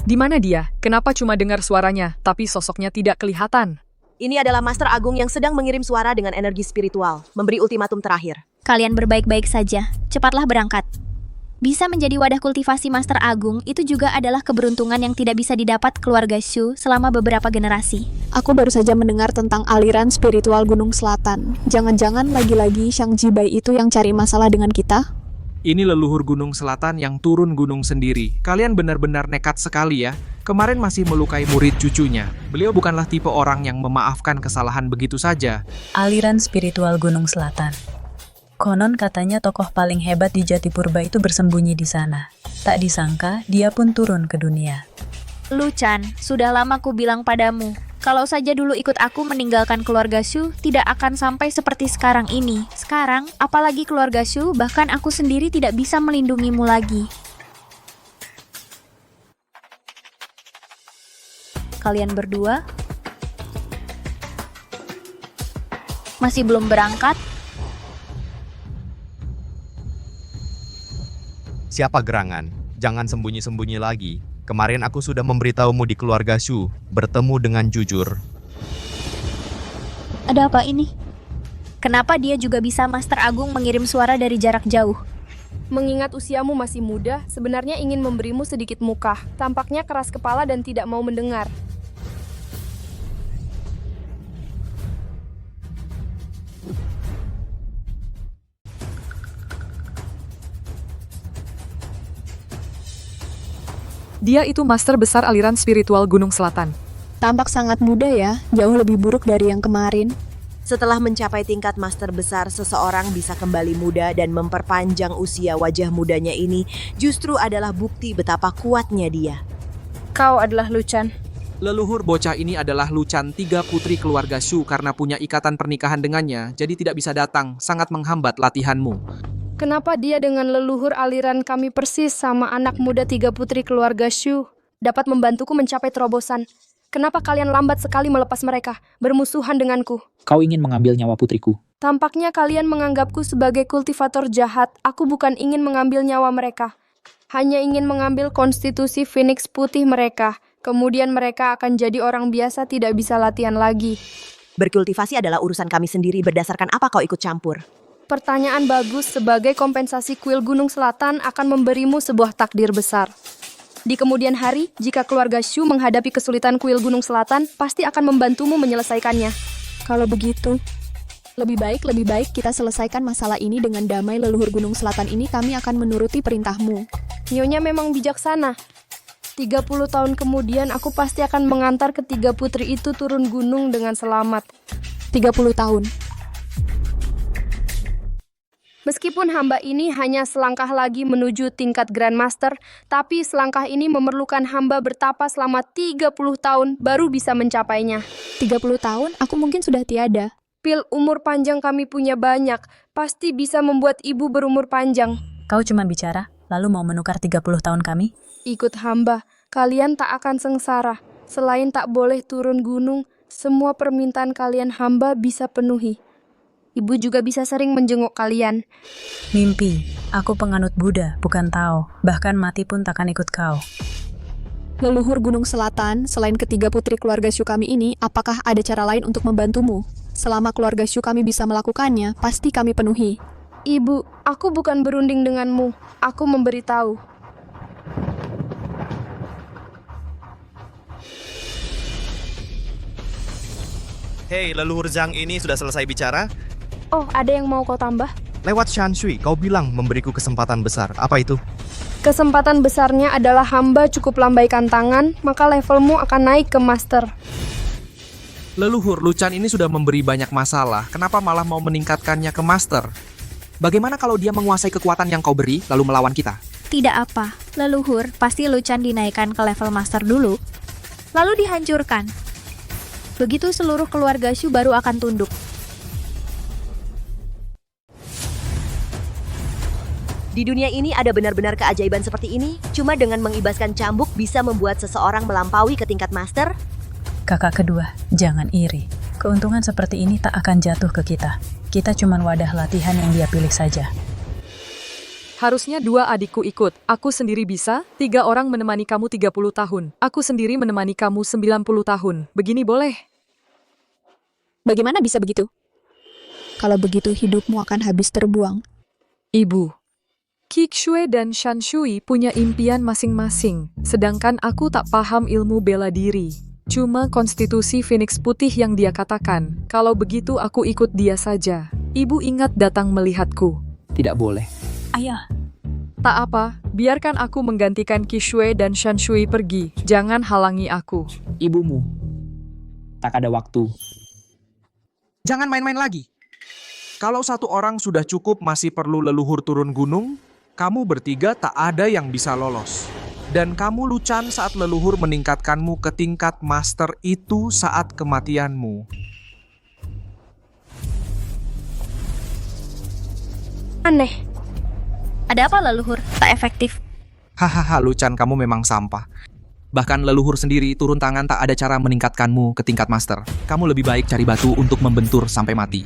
Di mana dia? Kenapa cuma dengar suaranya, tapi sosoknya tidak kelihatan? Ini adalah Master Agung yang sedang mengirim suara dengan energi spiritual, memberi ultimatum terakhir. Kalian berbaik-baik saja, cepatlah berangkat. Bisa menjadi wadah kultivasi Master Agung itu juga adalah keberuntungan yang tidak bisa didapat keluarga Shu selama beberapa generasi. Aku baru saja mendengar tentang aliran spiritual Gunung Selatan. Jangan-jangan lagi-lagi Shang Jibai itu yang cari masalah dengan kita? Ini leluhur Gunung Selatan yang turun gunung sendiri. Kalian benar-benar nekat sekali ya. Kemarin masih melukai murid cucunya. Beliau bukanlah tipe orang yang memaafkan kesalahan begitu saja. Aliran spiritual Gunung Selatan. Konon katanya tokoh paling hebat di Jati Purba itu bersembunyi di sana. Tak disangka, dia pun turun ke dunia. Luchan, sudah lama ku bilang padamu, kalau saja dulu ikut aku meninggalkan keluarga Shu, tidak akan sampai seperti sekarang ini. Sekarang, apalagi keluarga Shu, bahkan aku sendiri tidak bisa melindungimu lagi. Kalian berdua masih belum berangkat? Siapa gerangan? Jangan sembunyi-sembunyi lagi. Kemarin aku sudah memberitahumu di keluarga Shu, bertemu dengan jujur. Ada apa ini? Kenapa dia juga bisa Master Agung mengirim suara dari jarak jauh? Mengingat usiamu masih muda, sebenarnya ingin memberimu sedikit muka. Tampaknya keras kepala dan tidak mau mendengar. Dia itu master besar aliran spiritual Gunung Selatan. Tampak sangat muda ya, jauh lebih buruk dari yang kemarin. Setelah mencapai tingkat master besar, seseorang bisa kembali muda dan memperpanjang usia. Wajah mudanya ini justru adalah bukti betapa kuatnya dia. Kau adalah Luchan. Leluhur bocah ini adalah Luchan, 3 putri keluarga Shu karena punya ikatan pernikahan dengannya, jadi tidak bisa datang, sangat menghambat latihanmu. Kenapa dia dengan leluhur aliran kami persis sama anak muda 3 putri keluarga Shu? Dapat membantuku mencapai terobosan. Kenapa kalian lambat sekali melepas mereka, bermusuhan denganku? Kau ingin mengambil nyawa putriku. Tampaknya kalian menganggapku sebagai kultivator jahat. Aku bukan ingin mengambil nyawa mereka. hanya ingin mengambil konstitusi Phoenix putih mereka. Kemudian mereka akan jadi orang biasa, tidak bisa latihan lagi. Berkultivasi adalah urusan kami sendiri. Berdasarkan apa kau ikut campur? Pertanyaan bagus. Sebagai kompensasi, kuil Gunung Selatan akan memberimu sebuah takdir besar. Di kemudian hari, jika keluarga Shu menghadapi kesulitan, kuil Gunung Selatan pasti akan membantumu menyelesaikannya. Kalau begitu, lebih baik kita selesaikan masalah ini dengan damai. Leluhur Gunung Selatan ini, kami akan menuruti perintahmu. Nyonya memang bijaksana. 30 tahun kemudian aku pasti akan mengantar ketiga putri itu turun gunung dengan selamat. 30 tahun. Meskipun hamba ini hanya selangkah lagi menuju tingkat Grandmaster, tapi selangkah ini memerlukan hamba bertapa selama 30 tahun baru bisa mencapainya. 30 tahun? Aku mungkin sudah tiada. Pil umur panjang kami punya banyak, pasti bisa membuat ibu berumur panjang. Kau cuma bicara, lalu mau menukar 30 tahun kami? Ikut hamba, kalian tak akan sengsara. Selain tak boleh turun gunung, semua permintaan kalian hamba bisa penuhi. Ibu juga bisa sering menjenguk kalian. Mimpi, aku penganut Buddha, bukan Tao. Bahkan mati pun takkan ikut kau. Leluhur Gunung Selatan, selain ketiga putri keluarga Shu kami ini, apakah ada cara lain untuk membantumu? Selama keluarga Shu kami bisa melakukannya, pasti kami penuhi. Ibu, aku bukan berunding denganmu. Aku memberitahu. Hei, leluhur Zhang ini sudah selesai bicara? Oh, ada yang mau kau tambah? Lewat Shan Shui, kau bilang memberiku kesempatan besar. Apa itu? Kesempatan besarnya adalah hamba cukup lambaikan tangan, maka levelmu akan naik ke master. Leluhur, Luchan ini sudah memberi banyak masalah. Kenapa malah mau meningkatkannya ke master? Bagaimana kalau dia menguasai kekuatan yang kau beri, lalu melawan kita? Tidak apa, leluhur, pasti Luchan dinaikkan ke level master dulu, lalu dihancurkan. Begitu seluruh keluarga Shu baru akan tunduk. Di dunia ini ada benar-benar keajaiban seperti ini. Cuma dengan mengibaskan cambuk bisa membuat seseorang melampaui ke tingkat master. Kakak kedua, jangan iri. Keuntungan seperti ini tak akan jatuh ke kita. Kita cuma wadah latihan yang dia pilih saja. Harusnya 2 adikku ikut. Aku sendiri bisa, 3 orang menemani kamu 30 tahun. Aku sendiri menemani kamu 90 tahun. Begini boleh? Bagaimana bisa begitu? Kalau begitu hidupmu akan habis terbuang. Ibu, Qixue dan Shan Shui punya impian masing-masing, sedangkan aku tak paham ilmu bela diri. Cuma konstitusi Phoenix putih yang dia katakan. Kalau begitu aku ikut dia saja. Ibu ingat datang melihatku. Tidak boleh. Ayah. Tak apa, biarkan aku menggantikan Qixue dan Shan Shui pergi. Jangan halangi aku. Ibumu. Tak ada waktu. Jangan main-main lagi. Kalau satu orang sudah cukup, masih perlu leluhur turun gunung, kamu bertiga tak ada yang bisa lolos. Dan kamu Luchan saat leluhur meningkatkanmu ke tingkat master itu saat kematianmu. Aneh. Ada apa leluhur? Tak efektif. Hahaha, Luchan, kamu memang sampah. Bahkan leluhur sendiri turun tangan tak ada cara meningkatkanmu ke tingkat master. Kamu lebih baik cari batu untuk membentur sampai mati.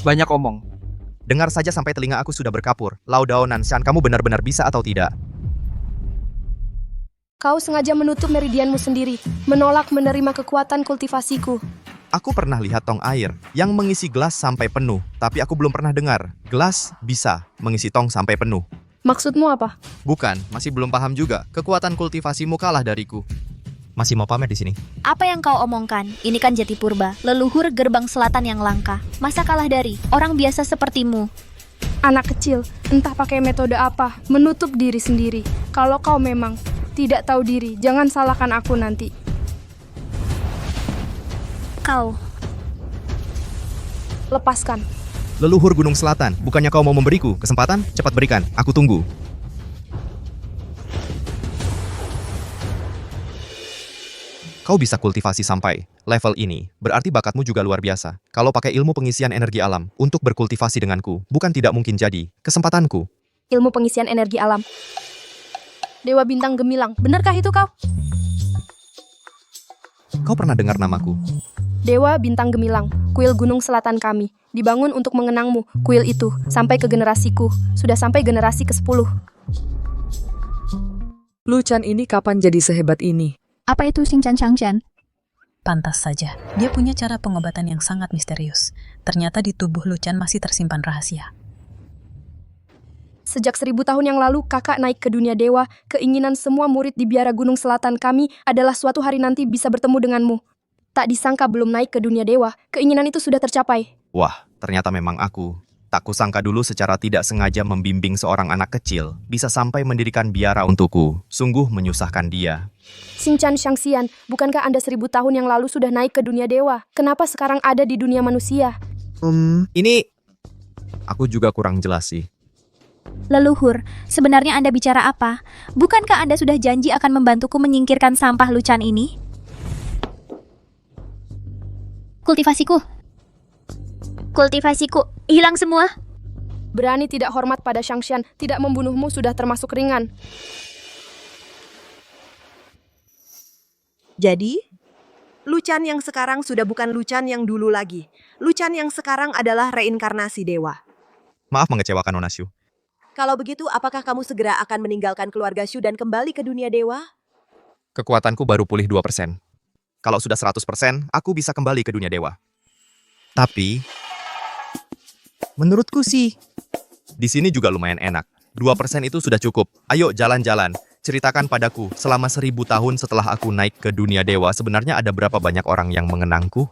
Banyak omong. Dengar saja sampai telinga aku sudah berkapur. Lao Dao Nanshan, kamu benar-benar bisa atau tidak? Kau sengaja menutup meridianmu sendiri, menolak menerima kekuatan kultivasiku. Aku pernah lihat tong air yang mengisi gelas sampai penuh, tapi aku belum pernah dengar gelas bisa mengisi tong sampai penuh. Maksudmu apa? Bukan, masih belum paham juga. Kekuatan kultivasimu kalah dariku. Masih mau pamer di sini? Apa yang kau omongkan? Ini kan Jati Purba, leluhur gerbang selatan yang langka. Masa kalah dari orang biasa sepertimu? Anak kecil, entah pakai metode apa, menutup diri sendiri. Kalau kau memang tidak tahu diri, jangan salahkan aku nanti. Kau. Lepaskan. Leluhur Gunung Selatan, bukannya kau mau memberiku kesempatan? Cepat berikan, aku tunggu. Kau bisa kultivasi sampai level ini, berarti bakatmu juga luar biasa. Kalau pakai ilmu pengisian energi alam untuk berkultivasi denganku, bukan tidak mungkin jadi kesempatanku. Ilmu pengisian energi alam. Dewa Bintang Gemilang, benarkah itu kau? Kau pernah dengar namaku? Dewa Bintang Gemilang, kuil Gunung Selatan kami. Dibangun untuk mengenangmu, kuil itu, sampai ke generasiku. Sudah sampai generasi ke-10. Luchan ini kapan jadi sehebat ini? Apa itu Xingchan Changchan? Pantas saja, dia punya cara pengobatan yang sangat misterius. Ternyata di tubuh Luchan masih tersimpan rahasia. Sejak 1000 tahun yang lalu, kakak naik ke dunia dewa. Keinginan semua murid di biara Gunung Selatan kami adalah suatu hari nanti bisa bertemu denganmu. Tak disangka belum naik ke dunia dewa, keinginan itu sudah tercapai. Wah, ternyata memang aku. Tak kusangka dulu secara tidak sengaja membimbing seorang anak kecil bisa sampai mendirikan biara untukku. Sungguh menyusahkan dia. Xingchan Shangxian, bukankah Anda 1000 tahun yang lalu sudah naik ke dunia dewa? Kenapa sekarang ada di dunia manusia? Ini... Aku juga kurang jelas sih. Leluhur, sebenarnya Anda bicara apa? Bukankah Anda sudah janji akan membantuku menyingkirkan sampah Luchan ini? Kultivasiku hilang semua. Berani tidak hormat pada Shangxian, tidak membunuhmu sudah termasuk ringan. Jadi, Luchan yang sekarang sudah bukan Luchan yang dulu lagi. Luchan yang sekarang adalah reinkarnasi dewa. Maaf mengecewakan Nona Shu. Kalau begitu, apakah kamu segera akan meninggalkan keluarga Shu dan kembali ke dunia dewa? Kekuatanku baru pulih 2%. Kalau sudah 100%, aku bisa kembali ke dunia dewa. Tapi, menurutku sih, di sini juga lumayan enak. 2% itu sudah cukup. Ayo jalan-jalan. Ceritakan padaku, selama 1000 tahun setelah aku naik ke dunia dewa, sebenarnya ada berapa banyak orang yang mengenangku?